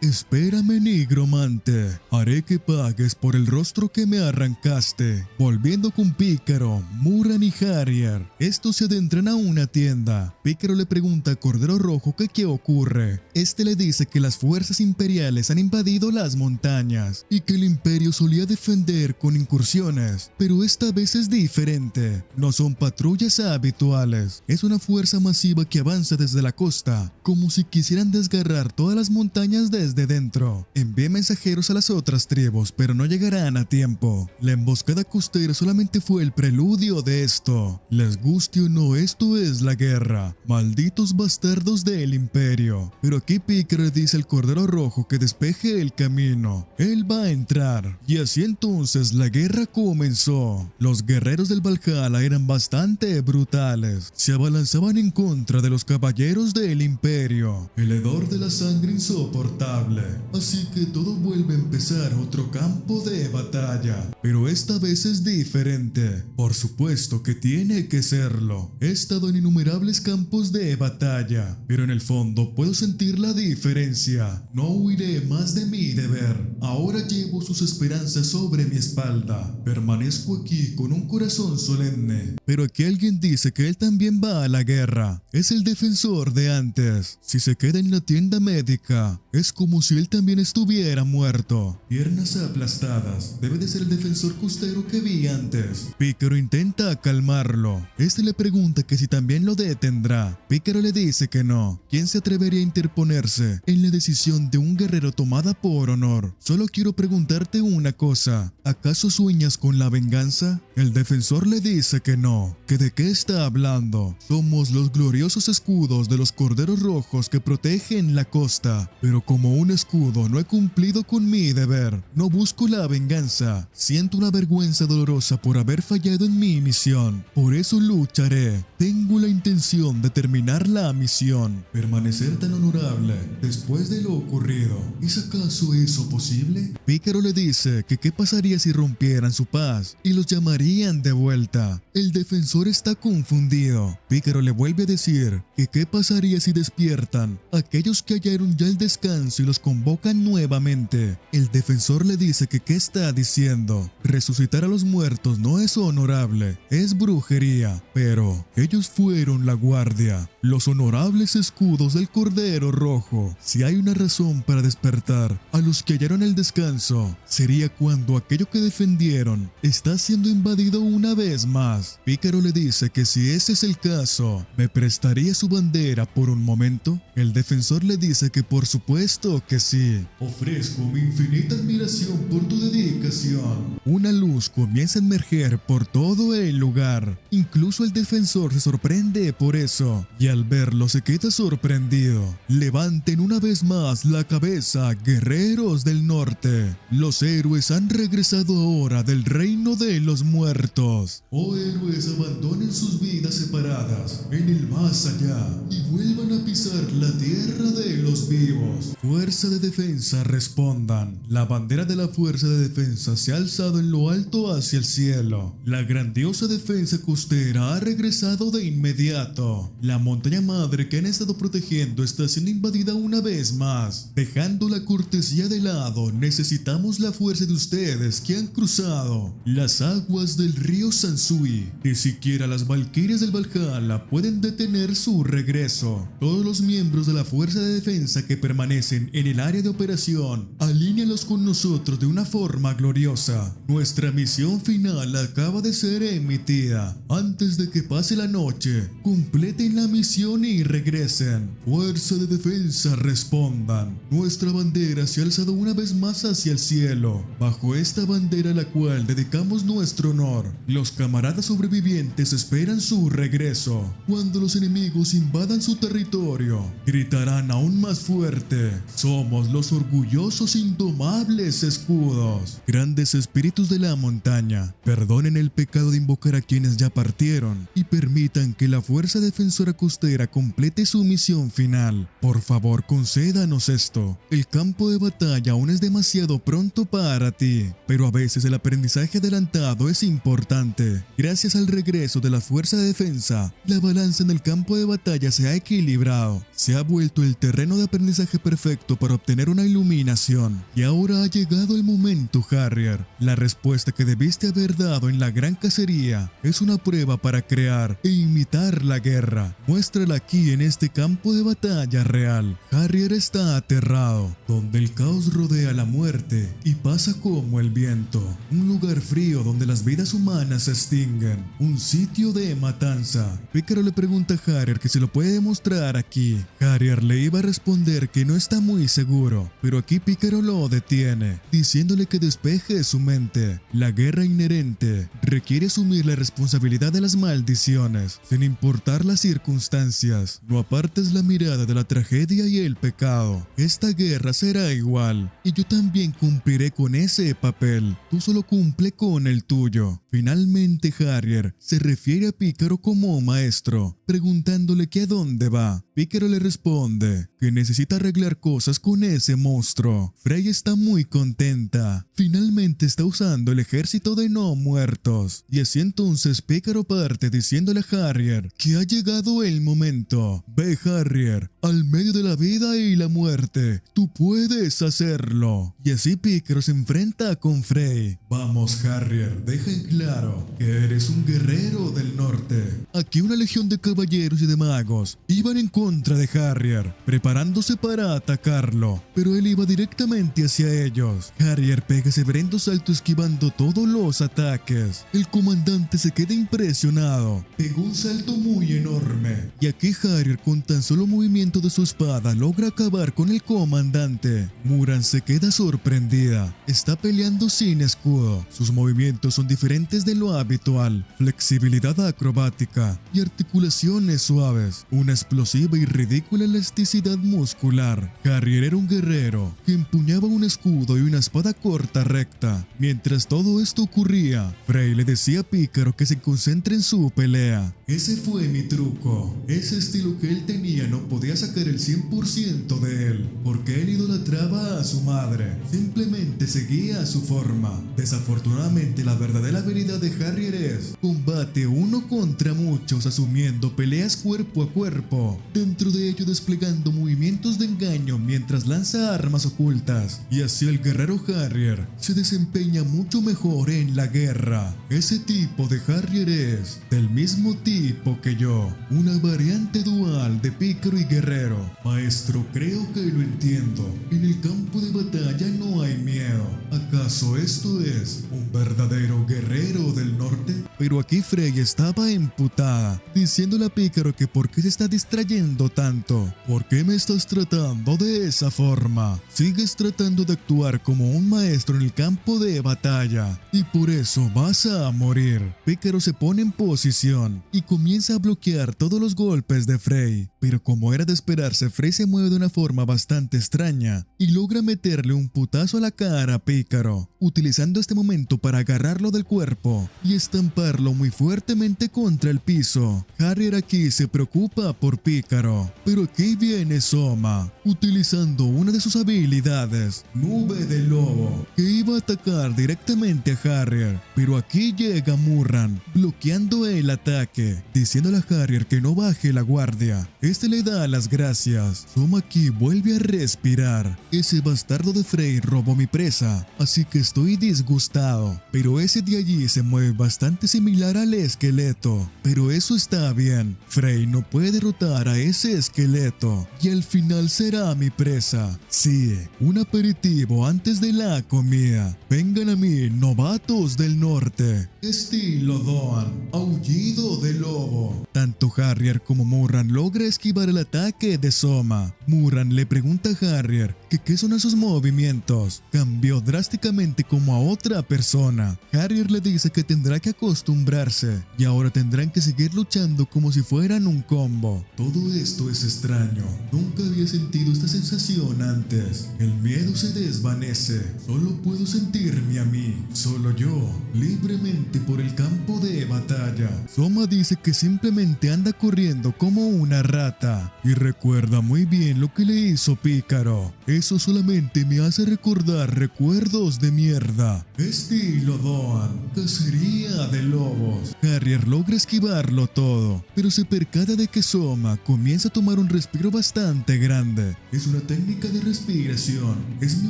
Espérame, nigromante, haré que pagues por el rostro que me arrancaste. Volviendo con Pícaro, Murran y Harrier, estos se adentran a una tienda. Pícaro le pregunta a Cordero Rojo que qué ocurre. Este le dice que las fuerzas imperiales han invadido las montañas y que el imperio solía defender con incursiones, pero esta vez es diferente. No son patrullas habituales, es una fuerza masiva que avanza desde la costa, como si quisieran desgarrar todas las montañas desde dentro. Envía mensajeros a las otras tribus, pero pero no llegarán a tiempo. La emboscada costera solamente fue el preludio de esto. Les guste o no, esto es la guerra. Malditos bastardos del imperio. Pero aquí Pícaro le dice al Cordero Rojo que despeje el camino. Él va a entrar. Y así entonces la guerra comenzó. Los guerreros del Valhalla eran bastante brutales. Se abalanzaban en contra de los caballeros del imperio. El hedor de la sangre insoportable. Así que todo vuelve a empezar otro campo de batalla. Pero esta vez es diferente. Por supuesto que tiene que serlo. He estado en innumerables campos de batalla, pero en el fondo puedo sentir la diferencia. No huiré más de mi deber. Ahora llevo sus esperanzas sobre mi espalda. Permanezco aquí con un corazón solemne. Pero aquí alguien dice que él también va a la guerra. Es el defensor de antes. Si se queda en la tienda médica, es como si él también estuviera muerto. Piernas aplastadas. Debe de ser el defensor costero que vi antes. Pícaro intenta calmarlo. Este le pregunta que si también lo detendrá. Pícaro le dice que no. ¿Quién se atrevería a interponerse en la decisión de un guerrero tomada por honor? Solo quiero preguntarte una cosa. ¿Acaso sueñas con la venganza? El defensor le dice que no. ¿Que de qué está hablando? Somos los gloriosos escudos de los corderos rojos que protegen la costa. Pero como un escudo no he cumplido con mi deber. No busco la venganza. Siento una vergüenza dolorosa por haber fallado en mi misión. Por eso lucharé. Tengo la intención de terminar la misión. Permanecer tan honorable después de lo ocurrido. ¿Es acaso eso posible? Pícaro le dice que qué pasaría si rompieran su paz y los llamarían de vuelta. El defensor está confundido. Pícaro le vuelve a decir que qué pasaría si despiertan aquellos que hallaron ya el descanso y los convocan nuevamente. El defensor le dice que qué está diciendo. Resucitar a los muertos no es honorable, es brujería. Pero ellos fueron la guardia, los honorables escudos del Cordero Rojo. Si hay una razón para despertar a los que hallaron el descanso, sería cuando aquello que defendieron está siendo invadido una vez más. Pícaro le dice que si ese es el caso, ¿me prestaría su bandera por un momento? El defensor le dice que por supuesto que sí. Ofrezco mi infinita admiración por tu dedicación. Una luz comienza a emerger por todo el lugar. Incluso el defensor se sorprende por eso, y al verlo se queda sorprendido. Levanten una vez más la cabeza, guerreros del norte. Los héroes han regresado ahora del reino de los muertos. Oh héroes, abandonen sus vidas separadas en el más allá y vuelvan a pisar la tierra de los vivos. Fuerza de defensa, respondan. La bandera de la fuerza de defensa se ha alzado en lo alto hacia el cielo. La grandiosa defensa costera ha regresado de inmediato. La montaña madre que han estado protegiendo está siendo invadida una vez más. Dejando la cortesía de lado, necesitamos la fuerza de ustedes que han cruzado las aguas del río Sansui. Ni siquiera las valquirias del Valhalla pueden detener su regreso. Todos los miembros de la fuerza de defensa que permanecen en el área de operación, alínealos con nosotros de una forma gloriosa. Nuestra misión final acaba de ser emitida. Antes de que pase la noche, completen la misión y regresen. Fuerza de defensa, respondan. Nuestra bandera se ha alzado una vez más hacia el cielo. Bajo esta bandera a la cual dedicamos nuestro honor, los camaradas sobrevivientes esperan su regreso. Cuando los enemigos invadan su territorio, gritarán aún más fuerte: somos los orgullosos indomables escudos. Grandes espíritus de la montaña, perdonen el pecado de invocar a quienes ya partieron y permitan que la fuerza defensora costera complete su misión final. Por favor, concédanos esto. El campo de batalla aún es demasiado pronto para ti, pero a veces el aprendizaje adelantado es importante. Gracias al regreso de la fuerza de defensa, la balanza en el campo de batalla se ha equilibrado. Se ha vuelto el terreno de aprendizaje perfecto para obtener una iluminación. Y ahora ha llegado el momento, Harrier. La respuesta que debiste haber dado en la gran cacería es una prueba para crear e imitar la guerra. Muéstrala aquí en este campo de batalla real. Harrier está aterrado, donde el caos rodea la muerte y pasa como el viento. Un lugar frío donde las vidas humanas se extinguen. Un sitio de matanza. Pícaro le pregunta a Harrier que se lo puede demostrar aquí. Harrier le iba a responder que no está muy seguro, pero aquí Pícaro lo detiene, diciendo diciéndole que despeje su mente. La guerra inherente requiere asumir la responsabilidad de las maldiciones, sin importar las circunstancias. No apartes la mirada de la tragedia y el pecado. Esta guerra será igual, y yo también cumpliré con ese papel. Tú solo cumple con el tuyo. Finalmente Harrier se refiere a Pícaro como maestro, preguntándole que a dónde va. Pícaro le responde que necesita arreglar cosas con ese monstruo. Frey está muy contenta. Finalmente está usando el ejército de no muertos. Y así entonces Pícaro parte diciéndole a Harrier que ha llegado el momento. Ve Harrier, al medio de la vida y la muerte. Tú puedes hacerlo. Y así Pícaro se enfrenta con Frey. Vamos Harrier, deja en claro que eres un guerrero del norte. Aquí una legión de caballeros y de magos iban en contra de Harrier, preparándose para atacarlo, pero él iba directamente hacia ellos. Harrier pega severendo salto esquivando todos los ataques. El comandante se queda impresionado, pegó un salto muy enorme, y aquí Harrier con tan solo movimiento de su espada logra acabar con el comandante. Murran se queda sorprendida, está peleando sin escudo, sus movimientos son diferentes de lo habitual, flexibilidad acrobática y articulaciones suaves, una explosiva y ridícula elasticidad muscular. Harrier era un guerrero que empuñaba un escudo y una espada corta recta. Mientras todo esto ocurría, Frey le decía a Pícaro que se concentre en su pelea. Ese fue mi truco. Ese estilo que él tenía no podía sacar el 100% de él, porque él idolatraba a su madre. Simplemente seguía su forma. Desafortunadamente, la verdadera habilidad de Harrier es combate uno contra muchos, asumiendo peleas cuerpo a cuerpo, dentro de ello desplegando movimientos de engaño mientras lanza armas ocultas. Y así el guerrero Harrier se desempeña mucho mejor en la guerra. Ese tipo de Harrier es del mismo tipo que yo, una variante dual de pícaro y guerrero. Maestro, creo que lo entiendo. En el campo de batalla no hay miedo. ¿Acaso esto es un verdadero guerrero del norte? Pero aquí Frey estaba emputada, diciéndole a Pícaro que por qué se está distrayendo tanto. ¿Por qué me estás tratando de esa forma? Sigues tratando de actuar como un maestro en el campo de batalla, y por eso vas a morir. Pícaro se pone en posición y comienza a bloquear todos los golpes de Frey. Pero como era de esperarse, Frey se mueve de una forma bastante extraña y logra meterle un putazo a la cara a Pícaro, utilizando este momento para agarrarlo del cuerpo y estamparlo muy fuertemente contra el piso. Harrier aquí se preocupa por Pícaro, pero aquí viene Soma, utilizando una de sus habilidades, Nube de Lobo, que iba a atacar directamente a Harrier, pero aquí llega Murran, bloqueando el ataque, diciéndole a Harrier que no baje la guardia. Este le da las gracias. Soma aquí vuelve a respirar. Ese bastardo de Frey robó mi presa, así que estoy disgustado, pero ese de allí se mueve bastante similar al esqueleto, pero eso está bien. Frey no puede derrotar a ese esqueleto y al final será mi presa. Sí, un aperitivo antes de la comida. Vengan a mí, novatos del norte. Estilo Doan, aullido de lobo. Tanto Harrier como Murran logra esquivar el ataque de Soma. Murran le pregunta a Harrier que qué son esos movimientos. Cambió drásticamente como a otra persona. Harrier le dice que tendrá que acostumbrarse y ahora tendrán que seguir luchando como si fueran un combo. Todo esto es extraño. Nunca había sentido esta sensación antes. El miedo se desvanece. Solo puedo sentirme a mí, solo yo, libremente por el campo de batalla. Soma dice que simplemente anda corriendo como una rata y recuerda muy bien lo que le hizo Pícaro. Eso solamente me hace recordar recuerdos de mierda. Estilo Doan, cacería de lobos. Harrier logra esquivarlo todo, pero se percata de que Soma comienza a tomar un respiro bastante grande. Es una técnica de respiración. Es mi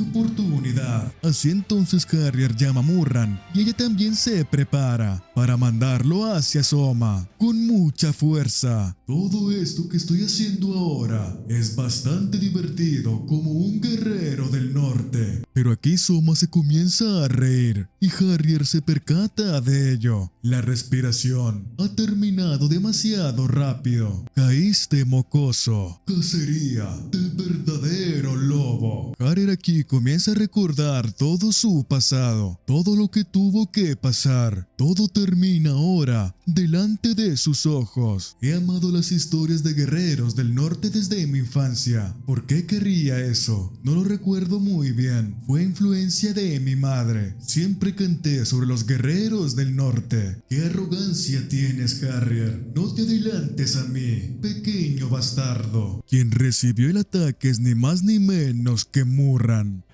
oportunidad. Así entonces Harrier llama a Murran y ella también se prepara para mandarlo hacia Soma con mucha fuerza. Todo esto que estoy haciendo ahora es bastante divertido como un guerrero del norte. Pero aquí Soma se comienza a reír y Harrier se percata de ello. La respiración ha terminado demasiado rápido. Caíste, mocoso. Cacería del verdadero lobo. Harrier aquí comienza a recordar todo su pasado, todo lo que tuvo que pasar. Todo termina ahora, delante de sus ojos. He amado las historias de guerreros del norte desde mi infancia. ¿Por qué querría eso? No lo recuerdo muy bien. Fue influencia de mi madre. Siempre canté sobre los guerreros del norte. ¡Qué arrogancia tienes, Harrier! No te adelantes a mí, pequeño bastardo. Quien recibió el ataque es ni más ni menos que Murran.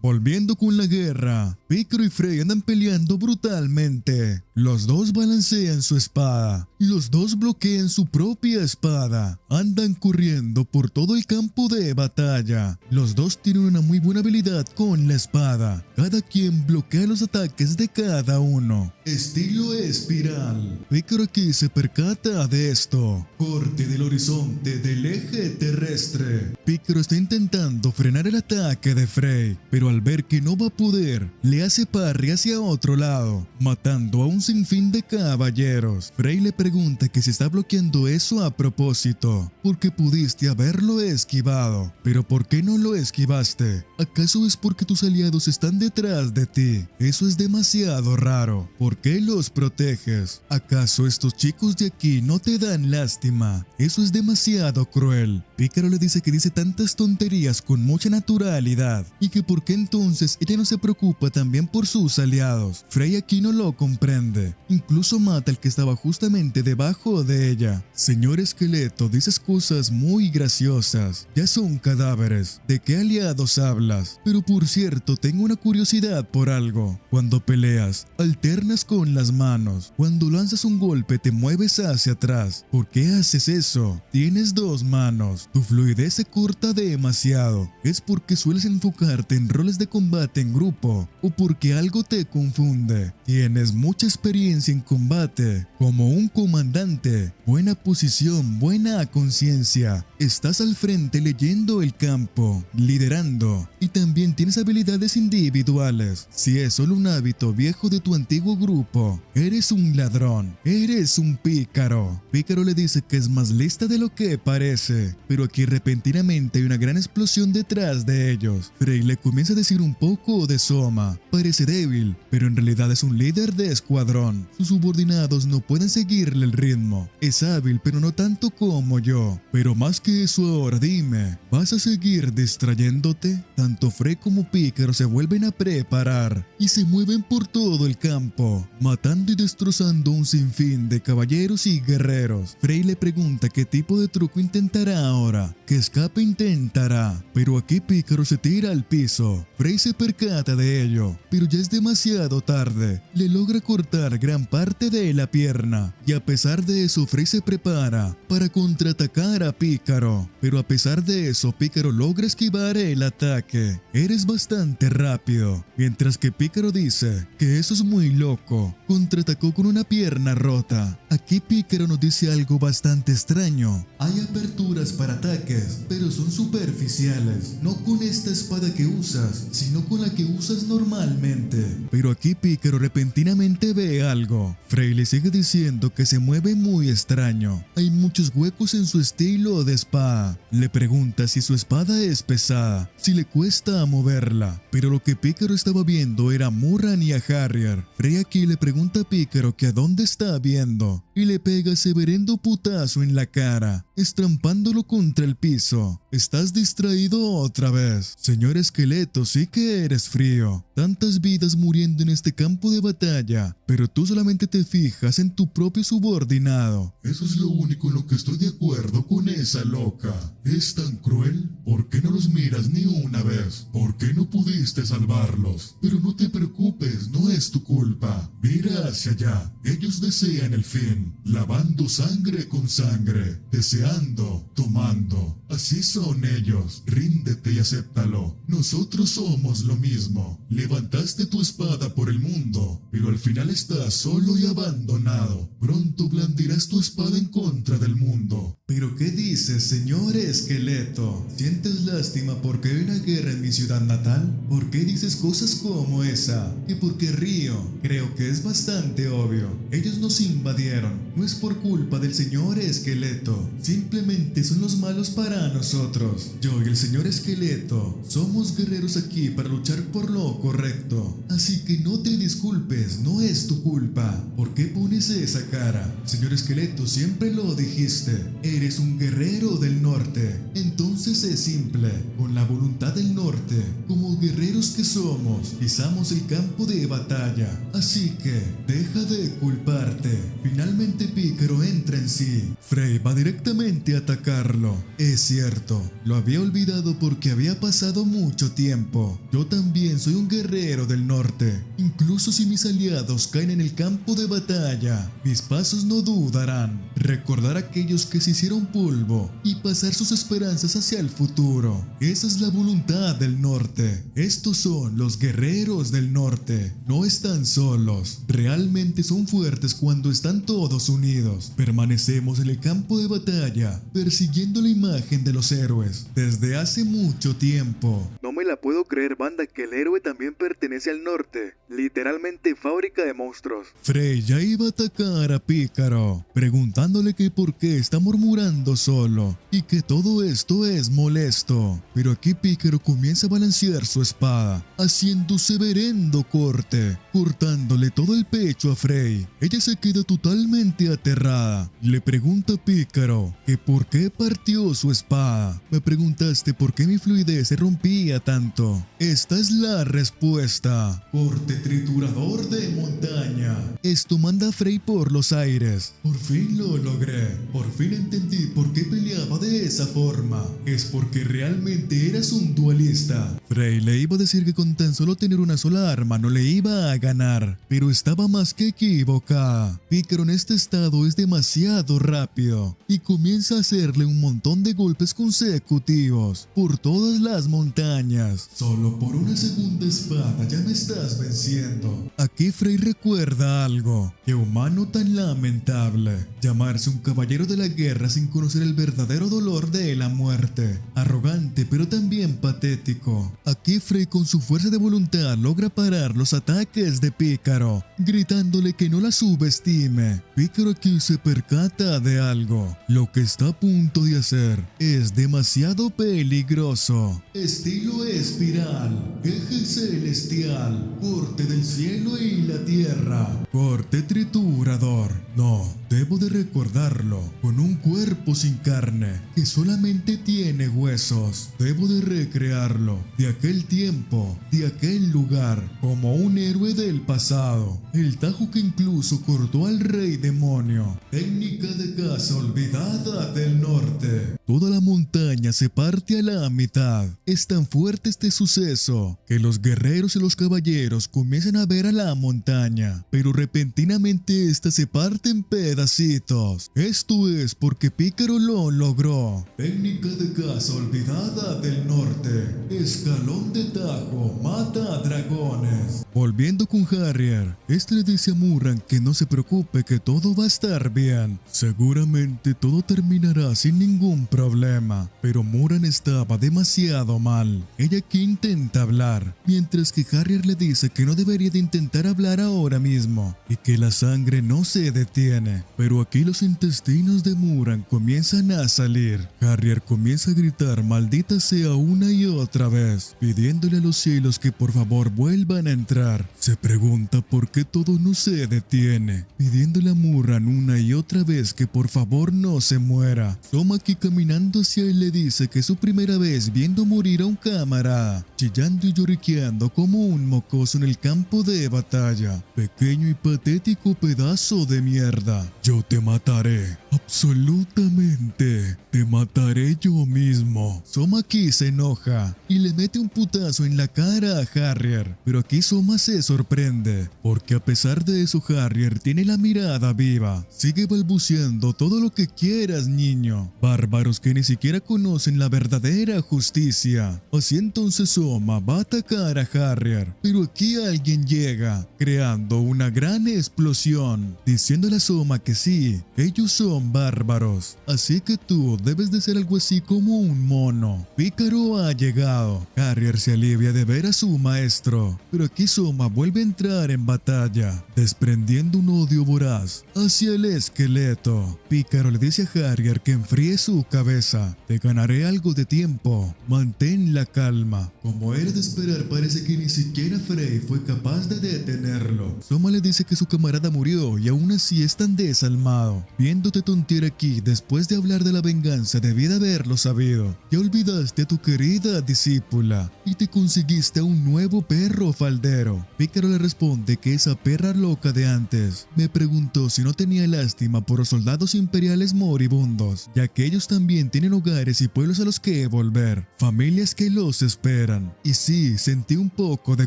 Volviendo con la guerra, Picaro y Frey andan peleando brutalmente. Los dos balancean su espada y los dos bloquean su propia espada. Andan corriendo por todo el campo de batalla. Los dos tienen una muy buena habilidad con la espada. Cada quien bloquea los ataques de cada uno. Estilo espiral. Picaro aquí se percata de esto. Corte del horizonte del eje terrestre. Picaro está intentando frenar el ataque de Frey, pero al ver que no va a poder, le hace parry hacia otro lado, matando a un sinfín de caballeros. Frey le pregunta que si está bloqueando eso a propósito, porque pudiste haberlo esquivado. Pero ¿por qué no lo esquivaste? ¿Acaso es porque tus aliados están detrás de ti? Eso es demasiado raro. ¿Por qué los proteges? ¿Acaso estos chicos de aquí no te dan lástima? Eso es demasiado cruel. Picaro le dice que dice tantas tonterías con mucha naturalidad y que por qué entonces ella no se preocupa también por sus aliados. Frey aquí no lo comprende. Incluso mata al que estaba justamente debajo de ella. Señor Esqueleto, dices cosas muy graciosas. Ya son cadáveres. ¿De qué aliados hablas? Pero por cierto, tengo una curiosidad por algo. Cuando peleas, alternas con las manos. Cuando lanzas un golpe, te mueves hacia atrás. ¿Por qué haces eso? Tienes dos manos. Tu fluidez se corta demasiado. ¿Es porque sueles enfocarte en roles de combate en grupo o porque algo te confunde? Tienes mucha experiencia en combate como un comandante, buena posición, buena conciencia. Estás al frente leyendo el campo, liderando y también tienes habilidades individuales. Si es solo un hábito viejo de tu antiguo grupo, eres un ladrón, eres un pícaro. Pícaro le dice que es más lista de lo que parece, pero aquí repentinamente hay una gran explosión detrás de ellos. Frey le comienza a decir un poco de Soma. Parece débil, pero en realidad es un líder de escuadrón. Sus subordinados no pueden seguirle el ritmo. Es hábil, pero no tanto como yo. Pero más que eso ahora, dime, ¿vas a seguir distrayéndote? Tanto Frey como Pícaro se vuelven a preparar y se mueven por todo el campo, matando y destrozando un sinfín de caballeros y guerreros. Frey le pregunta qué tipo de truco intentará ahora, qué escape intentará, pero aquí Pícaro se tira al piso. Frey se percata de ello, pero ya es demasiado tarde. Le logra cortar gran parte de la pierna y a pesar de eso Frey se prepara para contraatacar a Pícaro, pero a pesar de eso Pícaro logra esquivar el ataque. Eres bastante rápido, mientras que Pícaro dice que eso es muy loco. Contraatacó con una pierna rota. Aquí Pícaro nos dice algo bastante extraño. Hay aperturas para ataques, pero son superficiales, no con esta espada que usas, sino con la que usas normalmente. Pero aquí Pícaro repentinamente ve algo. Frey le sigue diciendo que se mueve muy extraño. Hay muchos huecos en su estilo de espada. Le pregunta si su espada es pesada, si le cuesta moverla, pero lo que Pícaro estaba viendo era a Murran y a Harrier. Frey aquí le pregunta a Pícaro que a dónde está viendo y le pega severendo putazo en la cara, estrampándolo contra el piso. ¿Estás distraído otra vez? Señor Esqueleto, sí que eres frío. Tantas vidas muriendo en este campo de batalla, pero tú solamente te fijas en tu propio subordinado. Eso es lo único en lo que estoy de acuerdo con esa loca. ¿Es tan cruel? ¿Por qué no los miras ni una vez? ¿Por qué no pudiste salvarlos? Pero no te preocupes, no es tu culpa. Mira hacia allá. Ellos desean el fin, lavando sangre con sangre, deseando, tomando, Así son ellos, ríndete y acéptalo. Nosotros somos lo mismo. Levantaste tu espada por el mundo, pero al final estás solo y abandonado. Pronto blandirás tu espada en contra del mundo. ¿Pero qué dices, señor esqueleto? ¿Sientes lástima porque hay una guerra en mi ciudad natal? ¿Por qué dices cosas como esa? ¿Que porque río? Creo que es bastante obvio. Ellos nos invadieron. No es por culpa del señor esqueleto. Simplemente son los malos para nosotros. Yo y el señor esqueleto somos guerreros aquí para luchar por lo correcto. Así que no te disculpes, no es tu culpa. ¿Por qué pones esa cara? Señor esqueleto, siempre lo dijiste. Eres un guerrero del norte. Entonces es simple. Con la voluntad del norte, como guerreros que somos, pisamos el campo de batalla. Así que deja de culparte. Finalmente Pícaro entra en sí. Frey va directamente a atacarlo. Es cierto, lo había olvidado porque había pasado mucho tiempo. Yo también soy un guerrero del norte. Incluso si mis aliados caen en el campo de batalla, mis pasos no dudarán. Recordar a aquellos que se hicieron polvo y pasar sus esperanzas hacia el futuro. Esa es la voluntad del norte. Estos son los guerreros del norte. No están solos. Realmente son fuertes cuando están todos unidos. Permanecemos en el campo de batalla, persiguiendo la imagen de los héroes desde hace mucho tiempo. No me la puedo creer, banda, que el héroe también pertenece al norte. Literalmente fábrica de monstruos. Frey ya iba a atacar a Pícaro, preguntándole que por qué está murmurando solo y que todo esto es molesto. Pero aquí Pícaro comienza a balancear su espada, haciendo severendo corte, cortándole todo el pecho a Frey. Ella se queda totalmente aterrada. Le pregunta a Pícaro que por qué partió su espada. Me preguntaste por qué mi fluidez se rompía tanto. Esta es la respuesta. Corte triturador de montaña. Esto manda a Frey por los aires. Por fin lo logré. Por fin entendí por qué peleaba de esa forma. Es porque realmente eras un duelista. Frey le iba a decir que con tan solo tener una sola arma no le iba a ganar, pero estaba más que equivocada. Pícaro en este estado es demasiado rápido y comienza a hacerle un montón de golpes consecutivos por todas las montañas. Solo por una segunda espada ya me estás venciendo. Aquí Frey recuerda algo. Qué humano tan lamentable. Llamarse un caballero de la guerra sin conocer el verdadero dolor de la muerte. Arrogante pero también patético. Aquí Frey con su fuerza de voluntad logra parar los ataques de Pícaro, gritándole que no la subestime. Pícaro aquí se percata de algo. Lo que está a punto de hacer es demasiado peligroso. Estilo espiral, eje celestial, corte del cielo y la tierra, corte triturador. No, debo de recordarlo. Con un cuerpo sin carne, que solamente tiene huesos. Debo de recrearlo, de aquel tiempo, de aquel lugar, como un héroe del pasado. El tajo que incluso cortó al rey demonio. Técnica de caza olvidada del norte. Toda la montaña se parte a la mitad. Es tan fuerte este suceso que los guerreros y los caballeros comienzan a ver a la montaña, pero repentinamente esta se parte en pedacitos. Esto es porque Pícaro lo logró. Técnica de caza olvidada del norte. Escalón de tajo, mata a dragones. Volviendo con Harrier, este le dice a Murran que no se preocupe, que todo va a estar bien. Seguramente todo terminará sin ningún problema, pero Murran estaba demasiado mal. Ella aquí intenta hablar, mientras que Harrier le dice que no debería de intentar hablar ahora mismo y que la sangre no se detiene. Pero aquí los intestinos de Murran comienzan a salir. Harrier comienza a gritar maldita sea una y otra vez, pidiéndole a los cielos que por favor vuelvan a entrar. Se pregunta por qué todo no se detiene, pidiéndole a Murran una y otra vez que por favor no se muera. Toma aquí caminando hacia él le dice que es su primera vez viendo morir a un camarada, chillando y lloriqueando como un mocoso en el campo de batalla. Pequeño y patético pedazo de mierda. Yo te mataré. Absolutamente. Te mataré yo mismo. Soma aquí se enoja y le mete un putazo en la cara a Harrier. Pero aquí Soma se sorprende, porque a pesar de eso Harrier tiene la mirada viva. Sigue balbuceando todo lo que quieras, niño. Bárbaros que ni siquiera conocen conocen la verdadera justicia. Así entonces Soma va a atacar a Harrier, pero aquí alguien llega, creando una gran explosión, diciéndole a Soma que sí, ellos son bárbaros, así que tú debes de ser algo así como un mono. Pícaro ha llegado. Harrier se alivia de ver a su maestro, pero aquí Soma vuelve a entrar en batalla, desprendiendo un odio voraz hacia el esqueleto. Pícaro le dice a Harrier que enfríe su cabeza. Te ganaré algo de tiempo. Mantén la calma. Como era de esperar, parece que ni siquiera Frey fue capaz de detenerlo. Soma le dice que su camarada murió y aún así es tan desalmado. Viéndote tontear aquí después de hablar de la venganza, debí de haberlo sabido. Ya olvidaste a tu querida discípula y te conseguiste a un nuevo perro faldero. Pícaro le responde que esa perra loca de antes me preguntó si no tenía lástima por los soldados imperiales moribundos, ya que ellos también tienen hogares y pueblos a los que volver, familias que los esperan. Y sí, sentí un poco de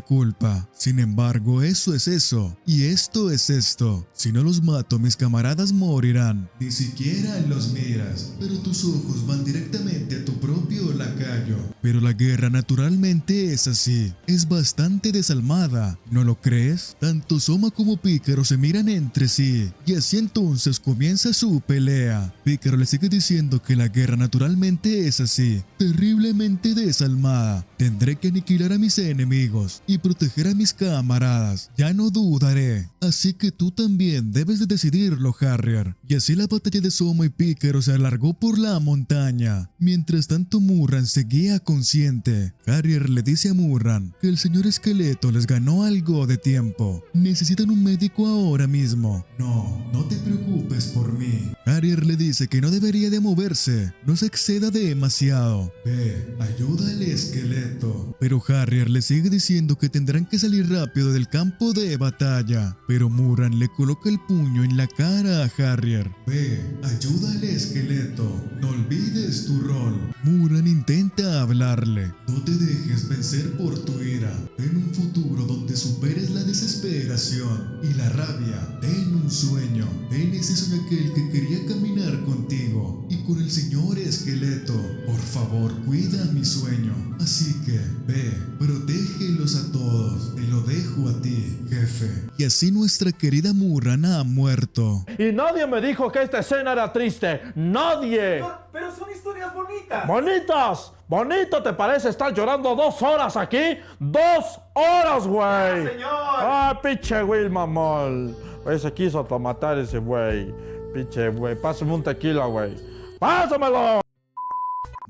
culpa. Sin embargo, eso es eso, y esto es esto. Si no los mato, mis camaradas morirán. Ni siquiera los miras, pero tus ojos van directamente a tu propio lacayo. Pero la guerra naturalmente es así, es bastante desalmada, ¿no lo crees? Tanto Soma como Pícaro se miran entre sí, y así entonces comienza su pelea. Pícaro le sigue diciendo que la guerra naturalmente es así, terriblemente desalmada. Tendré que aniquilar a mis enemigos y proteger a mis camaradas, ya no dudaré. Así que tú también debes de decidirlo, Harrier. Y así la batalla de Soma y Pícaro se alargó por la montaña. Mientras tanto Murran seguía consciente. Harrier le dice a Murran que el señor esqueleto les ganó algo de tiempo. Necesitan un médico ahora mismo. No te preocupes por mí. Harrier le dice que no debería de moverse, no se exceda demasiado. Ve, ayuda al esqueleto. Pero Harrier le sigue diciendo que tendrán que salir rápido del campo de batalla. Pero Murran le coloca el puño en la cara a Harrier. Ve, ayuda al esqueleto, no olvides tu rol. Murran intenta hablarle. No te dejes vencer por tu ira. Ten un futuro donde superes la desesperación y la rabia. Ten un sueño. Ten ese sueño aquel que quería caminar contigo y con el señor esqueleto. Por favor, cuida mi sueño. Así que ve, protégelos a todos. Te lo dejo a ti, jefe. Y así nuestra querida Murran ha muerto. Y nadie me dijo que esta escena era triste. ¡Nadie! Pero son historias bonitas. ¡Bonitas! ¿Bonito te parece estar llorando 2 horas aquí? ¡2 horas, güey! ¡Señor! ¡Ah, pinche Will, mamón! Güey, se quiso matar ese güey. Pinche güey, pásame un tequila, güey. ¡Pásamelo!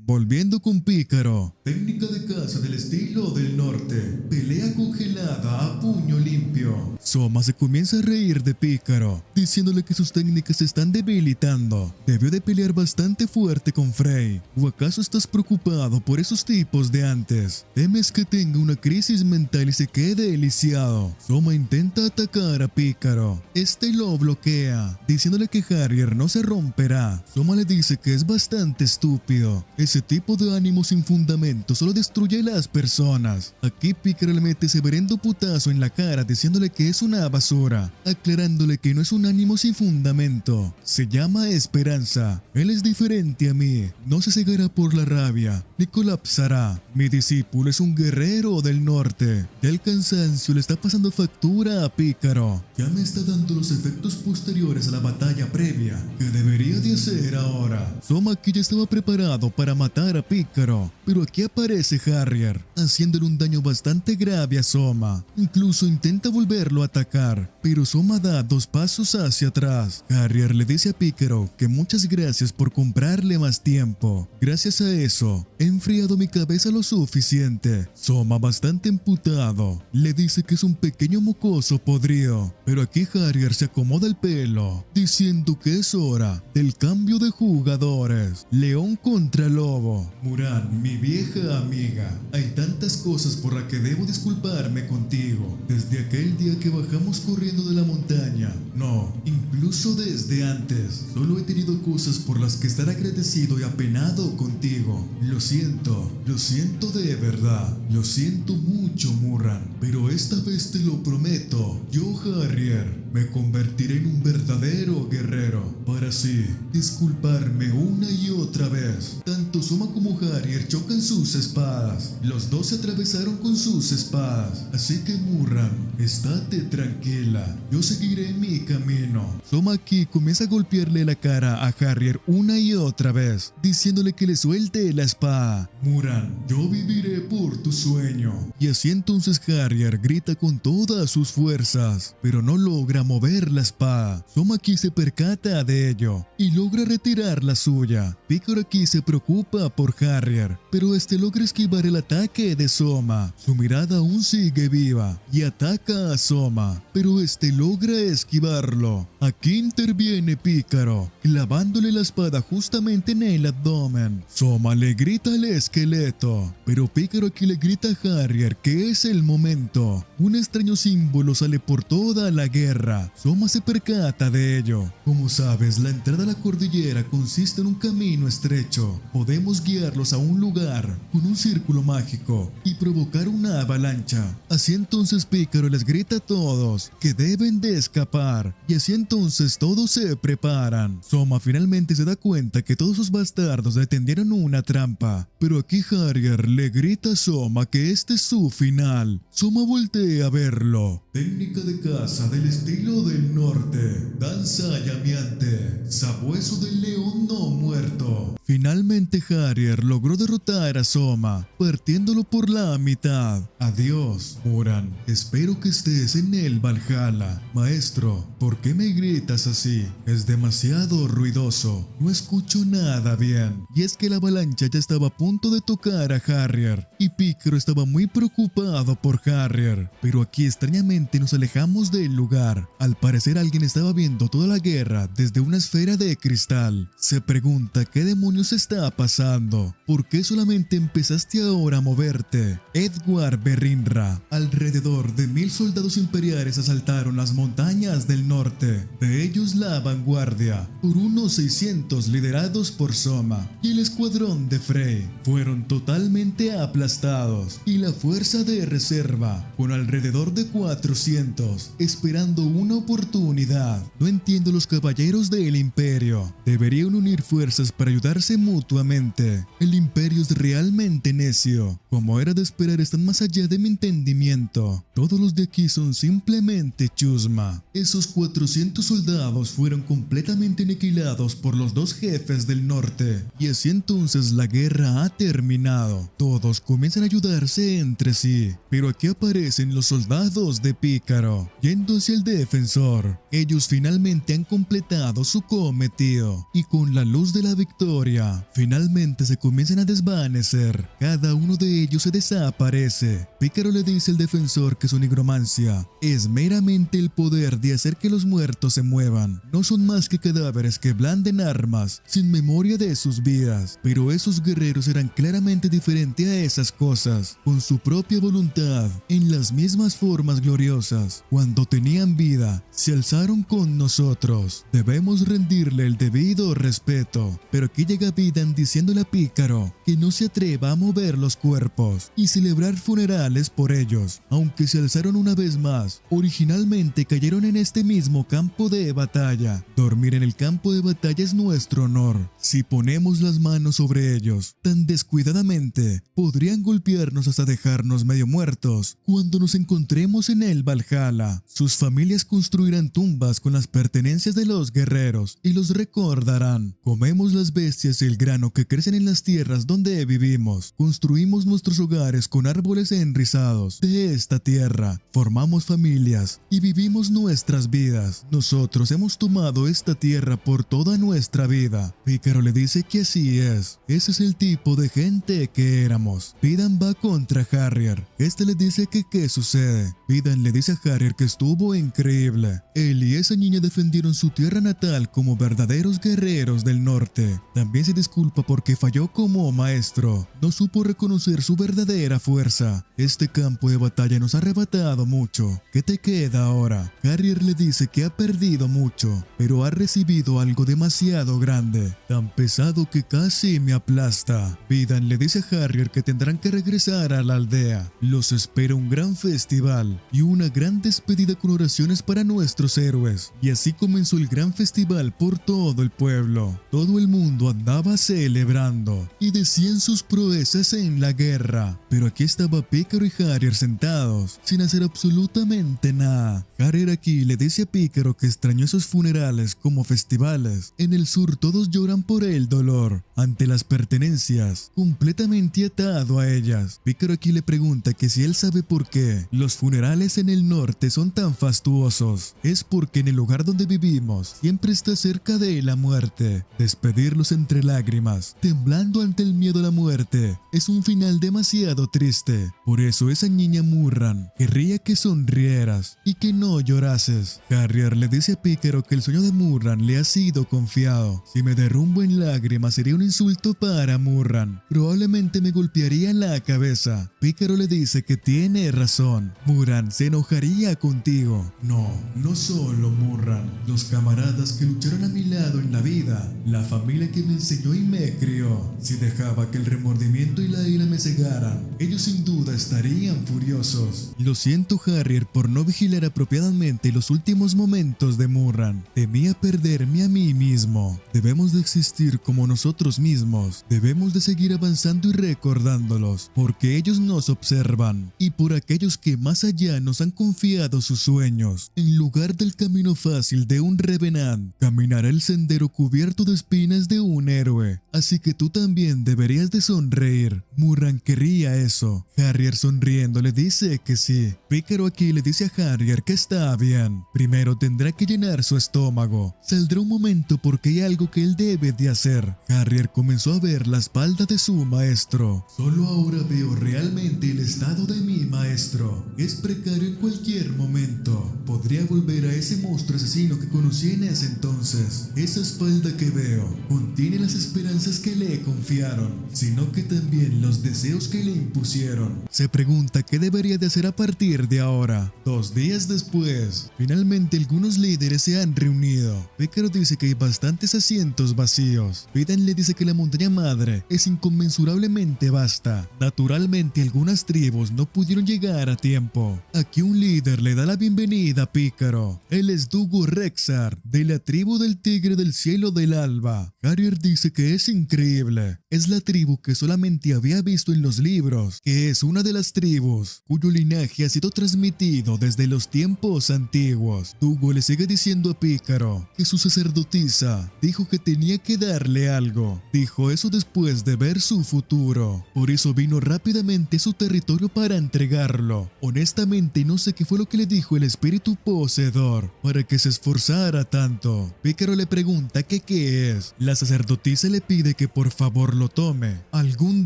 Volviendo con Pícaro. Técnica de caza del estilo del norte. Pelea congelada a puño limpio. Soma se comienza a reír de Pícaro, diciéndole que sus técnicas se están debilitando. Debió de pelear bastante fuerte con Frey. ¿O acaso estás preocupado por esos tipos de antes? ¿Temes que tenga una crisis mental y se quede lisiado? Soma intenta atacar a Pícaro. Este lo bloquea, diciéndole que Harrier no se romperá. Soma le dice que es bastante estúpido. Ese tipo de ánimo sin fundamento solo destruye a las personas. Aquí Pícaro le mete severendo putazo en la cara diciéndole que es una basura, aclarándole que no es un ánimo sin fundamento. Se llama esperanza. Él es diferente a mí. No se cegará por la rabia, ni colapsará. Mi discípulo es un guerrero del norte. Ya el cansancio le está pasando factura a Pícaro. Ya me está dando los efectos posteriores a la batalla previa, que debería de hacer ahora. Soma aquí ya estaba preparado para matar a Pícaro, pero aquí aparece Harrier, haciéndole un daño bastante grave a Soma. Incluso intenta volverlo a atacar, pero Soma da 2 pasos hacia atrás. Harrier le dice a Pícaro que muchas gracias por comprarle más tiempo. Gracias a eso, he enfriado mi cabeza lo suficiente. Soma, bastante emputado, le dice que es un pequeño mocoso podrido, pero aquí Harrier se acomoda el pelo, diciendo que es hora del cambio de jugadores. León contra lobo. Murran, mi vieja amiga, hay tantas cosas por las que debo disculparme contigo. Desde aquel día que bajamos corriendo de la montaña, no, incluso desde antes, solo he tenido cosas por las que estar agradecido y apenado contigo. Lo siento de verdad, lo siento mucho, Murran, pero esta vez te lo prometo, yo, Harrier, me convertiré en un verdadero guerrero, para así disculparme una y otra vez. Tanto Soma como Harrier chocan sus espadas. Los dos se atravesaron con sus espadas. Así que Murran, estate tranquila. Yo seguiré mi camino. Soma aquí comienza a golpearle la cara a Harrier una y otra vez, diciéndole que le suelte la espada. Murran, yo viviré por tu sueño. Y así entonces Harrier grita con todas sus fuerzas, pero no logra mover la espada. Soma aquí se percata de ello y logra retirar la suya. Picaro aquí se preocupa por Harrier, pero este logra esquivar el ataque de Soma. Su mirada aún sigue viva y ataca a Soma, pero este logra esquivarlo. Aquí interviene Picaro, clavándole la espada justamente en el abdomen. Soma le grita al esqueleto, pero Picaro aquí le grita a Harrier que es el momento. Un extraño símbolo sale por toda la guerra. Soma se percata de ello. Como sabes, la entrada a la cordillera consiste en un camino estrecho. Podemos guiarlos a un lugar con un círculo mágico y provocar una avalancha. Así entonces Picaro les grita a todos que deben de escapar, y así entonces todos se preparan. Soma finalmente se da cuenta que todos sus bastardos le tendieron una trampa, pero aquí Harrier le grita a Soma que este es su final. Soma voltea a verlo. Técnica de caza del estilo del norte. Danza llameante. Sabueso del león no muerto. Finalmente Harrier logró derrotar a Soma, partiéndolo por la mitad. Adiós, Murran. Espero que estés en el Valhalla. Maestro, ¿por qué me gritas así? Es demasiado ruidoso. No escucho nada bien. Y es que la avalancha ya estaba a punto de tocar a Harrier, y Picaro estaba muy preocupado por Harrier. Pero aquí extrañamente nos alejamos del lugar. Al parecer alguien estaba viendo toda la guerra desde una esfera de cristal. Se pregunta qué demonios está pasando. ¿Por qué solamente empezaste ahora a moverte? Edward Berrinra. Alrededor de 1000 soldados imperiales asaltaron las montañas del norte. De ellos la vanguardia, por unos 600 liderados por Soma, y el escuadrón de Frey fueron totalmente aplastados, y la fuerza de reserva, con alrededor de 400, esperando una oportunidad. No entiendo los caballeros del imperio. Deberían unir fuerzas para ayudarse mutuamente. El imperio es realmente necio. Como era de esperar, están más allá de mi entendimiento. Todos los de aquí son simplemente chusma. Esos 400 soldados fueron completamente aniquilados por los dos jefes del norte, y así entonces la guerra ha terminado. Todos comienzan a ayudarse entre sí, pero aquí aparecen los soldados de Picaro, yendo hacia el defensor. Ellos finalmente han completado su cometido, y con la luz de la victoria, finalmente se comienzan a desvanecer. Cada uno de ellos se desaparece. Picaro le dice al defensor que su nigromancia es meramente el poder de hacer que los muertos se muevan. No son más que cadáveres que blanden armas sin memoria de sus vidas, pero esos guerreros eran claramente diferentes a esas cosas, con su propia voluntad, en las mismas formas gloriosas. Cuando tenían vida, se alzaron con nosotros. Debemos rendirle el debido respeto. Pero aquí llega Vidan diciéndole a Picaro que no se atreva a mover los cuerpos y celebrar funerales por ellos, aunque se alzaron una vez más. Originalmente cayeron en este mismo campo de batalla. Dormir en el campo de batalla es nuestro honor. Si ponemos las manos sobre ellos tan descuidadamente, podrían golpearnos hasta dejarnos medio muertos. Cuando nos encontremos en el Valhalla, sus familias construirán tumbas con las pertenencias de los guerreros y los recordarán. Comemos las bestias y el grano que crecen en las tierras donde vivimos. Construimos nuestros hogares con árboles enrizados de esta tierra. Formamos familias y vivimos nuestras vidas. Nosotros hemos tomado esta tierra por toda nuestra vida. Picaro le dice que así es. Ese es el tipo de gente que éramos. Vidan va contra Harrier. Este le dice que qué sucede. Vidan le dice a Harrier que estuvo increíble. Él y esa niña defendieron su tierra natal como verdaderos guerreros del norte. También se disculpa porque falló como maestro. No supo reconocer su verdadera fuerza. Este campo de batalla nos ha arrebatado mucho. ¿Qué te queda ahora? Harrier le dice que ha perdido mucho, pero ha recibido algo demasiado grande, tan pesado que casi me aplasta. Vidan le dice a Harrier que tendrán que regresar a la aldea. Los espera un gran festival y una gran despedida con oraciones para nuestros héroes. Y así comenzó el gran festival por todo el pueblo. Todo el mundo andaba celebrando y decían sus proezas en la guerra. Pero aquí estaba Pícaro y Harrier sentados, sin hacer absolutamente nada. Harrier aquí le dice a Pícaro que extrañó esos funerales como festivales. En el sur todos lloran por el dolor, ante las pertenencias, completamente atado a ellas. Pícaro aquí le pregunta que si él sabe por qué los funerales en el norte son tan fastuosos. Es porque en el lugar donde vivimos siempre está cerca de la muerte. Despedirlos entre lágrimas, temblando ante el miedo a la muerte, es un final demasiado triste. Por eso esa niña Murran querría que sonrieras y que no llorases. Harrier le dice a Pícaro que el sueño de Murran le ha sido confiado. Si me derrumbo en lágrimas sería un insulto para Murran. Probablemente me golpearía en la cabeza. Pícaro le dice que tiene razón. Murran se enojaría contigo. No, no solo Murran. Los camaradas que lucharon a mi lado en la vida. La familia que me enseñó y me crió. Si dejaba que el remordimiento y la ira me cegaran, ellos sin duda estarían furiosos. Lo siento, Harrier, por no vigilar apropiadamente los últimos momentos de Murran. Temía perderme a mí mismo. Debemos de existir como nosotros mismos. Debemos de seguir avanzando y recordándolos, porque ellos nos observan. Y por aquellos que más allá nos han confiado sus sueños. En lugar del camino fácil de un revenant, caminará el sendero cubierto de espinas de un héroe. Así que tú también deberías de sonreír. Murran querría eso. Harrier sonriendo le dice que sí. Pícaro aquí le dice a Harrier que está bien. Primero tendrá que llenar su estómago. Saldrá un momento porque hay algo que él debe de hacer. Harrier comenzó a ver la espalda de su maestro. Solo ahora veo realmente el estado de mi maestro. Es precario en cualquier momento. Podría volver a ese monstruo asesino que conocí en ese entonces. Esa espalda que veo contiene las esperanzas que le confiaron, sino que también los deseos que le impusieron. Se pregunta qué debería de hacer a partir de ahora. 2 días después, finalmente algunos líderes se han reunido. Pícaro dice que hay bastantes asientos vacíos. Vidan le dice que la montaña madre es inconmensurablemente vasta. Naturalmente algunas tribus no pudieron llegar a tiempo. Aquí un líder le da la bienvenida a Pícaro. Él es Dugo Rexar, de la tribu del Tigre del Cielo del Alba. Harrier dice que es increíble. Es la tribu que solamente había visto en los libros, que es una de las tribus cuyo linaje ha sido transmitido desde los tiempos antiguos. Dugo le sigue diciendo a Pícaro que su sacerdotisa dijo que tenía que darle algo. Dijo eso después de ver su futuro. Por eso vino rápidamente a su territorio para entregarlo. Honestamente no sé qué fue lo que le dijo el espíritu poseedor para que se esforzara tanto. Pícaro le pregunta que qué es. La sacerdotisa le pide que por favor lo tome. Algún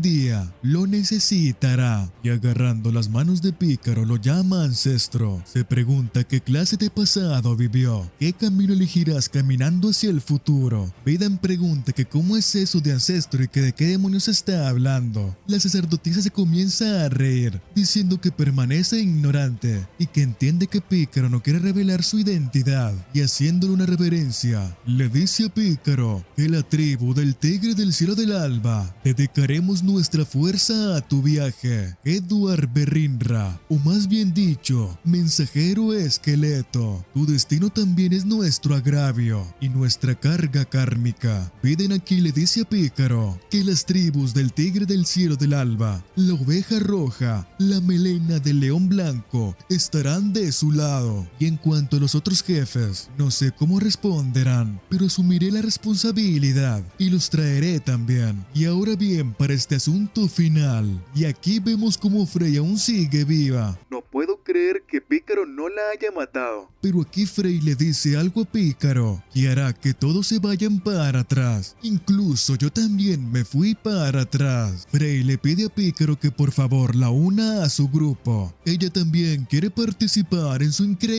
día lo necesitará. Y agarrando las manos de Pícaro lo llama ancestro. Se pregunta qué clase de pasado vivió. ¿Qué camino elegirás caminando hacia el futuro? Vidan pregunta que cómo es eso de ancestro y que de qué demonios está hablando. La sacerdotisa se comienza a reír, diciendo que permanece ignorante y que entiende que Pícaro no quiere revelar su identidad. Y haciéndole una reverencia, le dice a Pícaro que la tribu del Tigre del Cielo del Alba dedicaremos nuestra fuerza a tu viaje, Edward Berrinra, o más bien dicho, mensajero esqueleto. Tu destino también es nuestro agravio y nuestra carga kármica. Piden aquí le dice a Pícaro que las tribus del Tigre del Cielo del Alba, la Oveja Roja, la Melena del León Blanco estarán de su lado. Y en cuanto a los otros jefes, no sé cómo responderán, pero asumiré la responsabilidad y los traeré también. Y ahora bien, para este asunto final, y aquí vemos cómo Frey aún sigue viva. No puedo creer que Pícaro no la haya matado. Pero aquí Frey le dice algo a Pícaro que hará que todos se vayan para atrás. Incluso yo también me fui para atrás. Frey le pide a Pícaro que por favor la una a su grupo. Ella también quiere participar en su increíble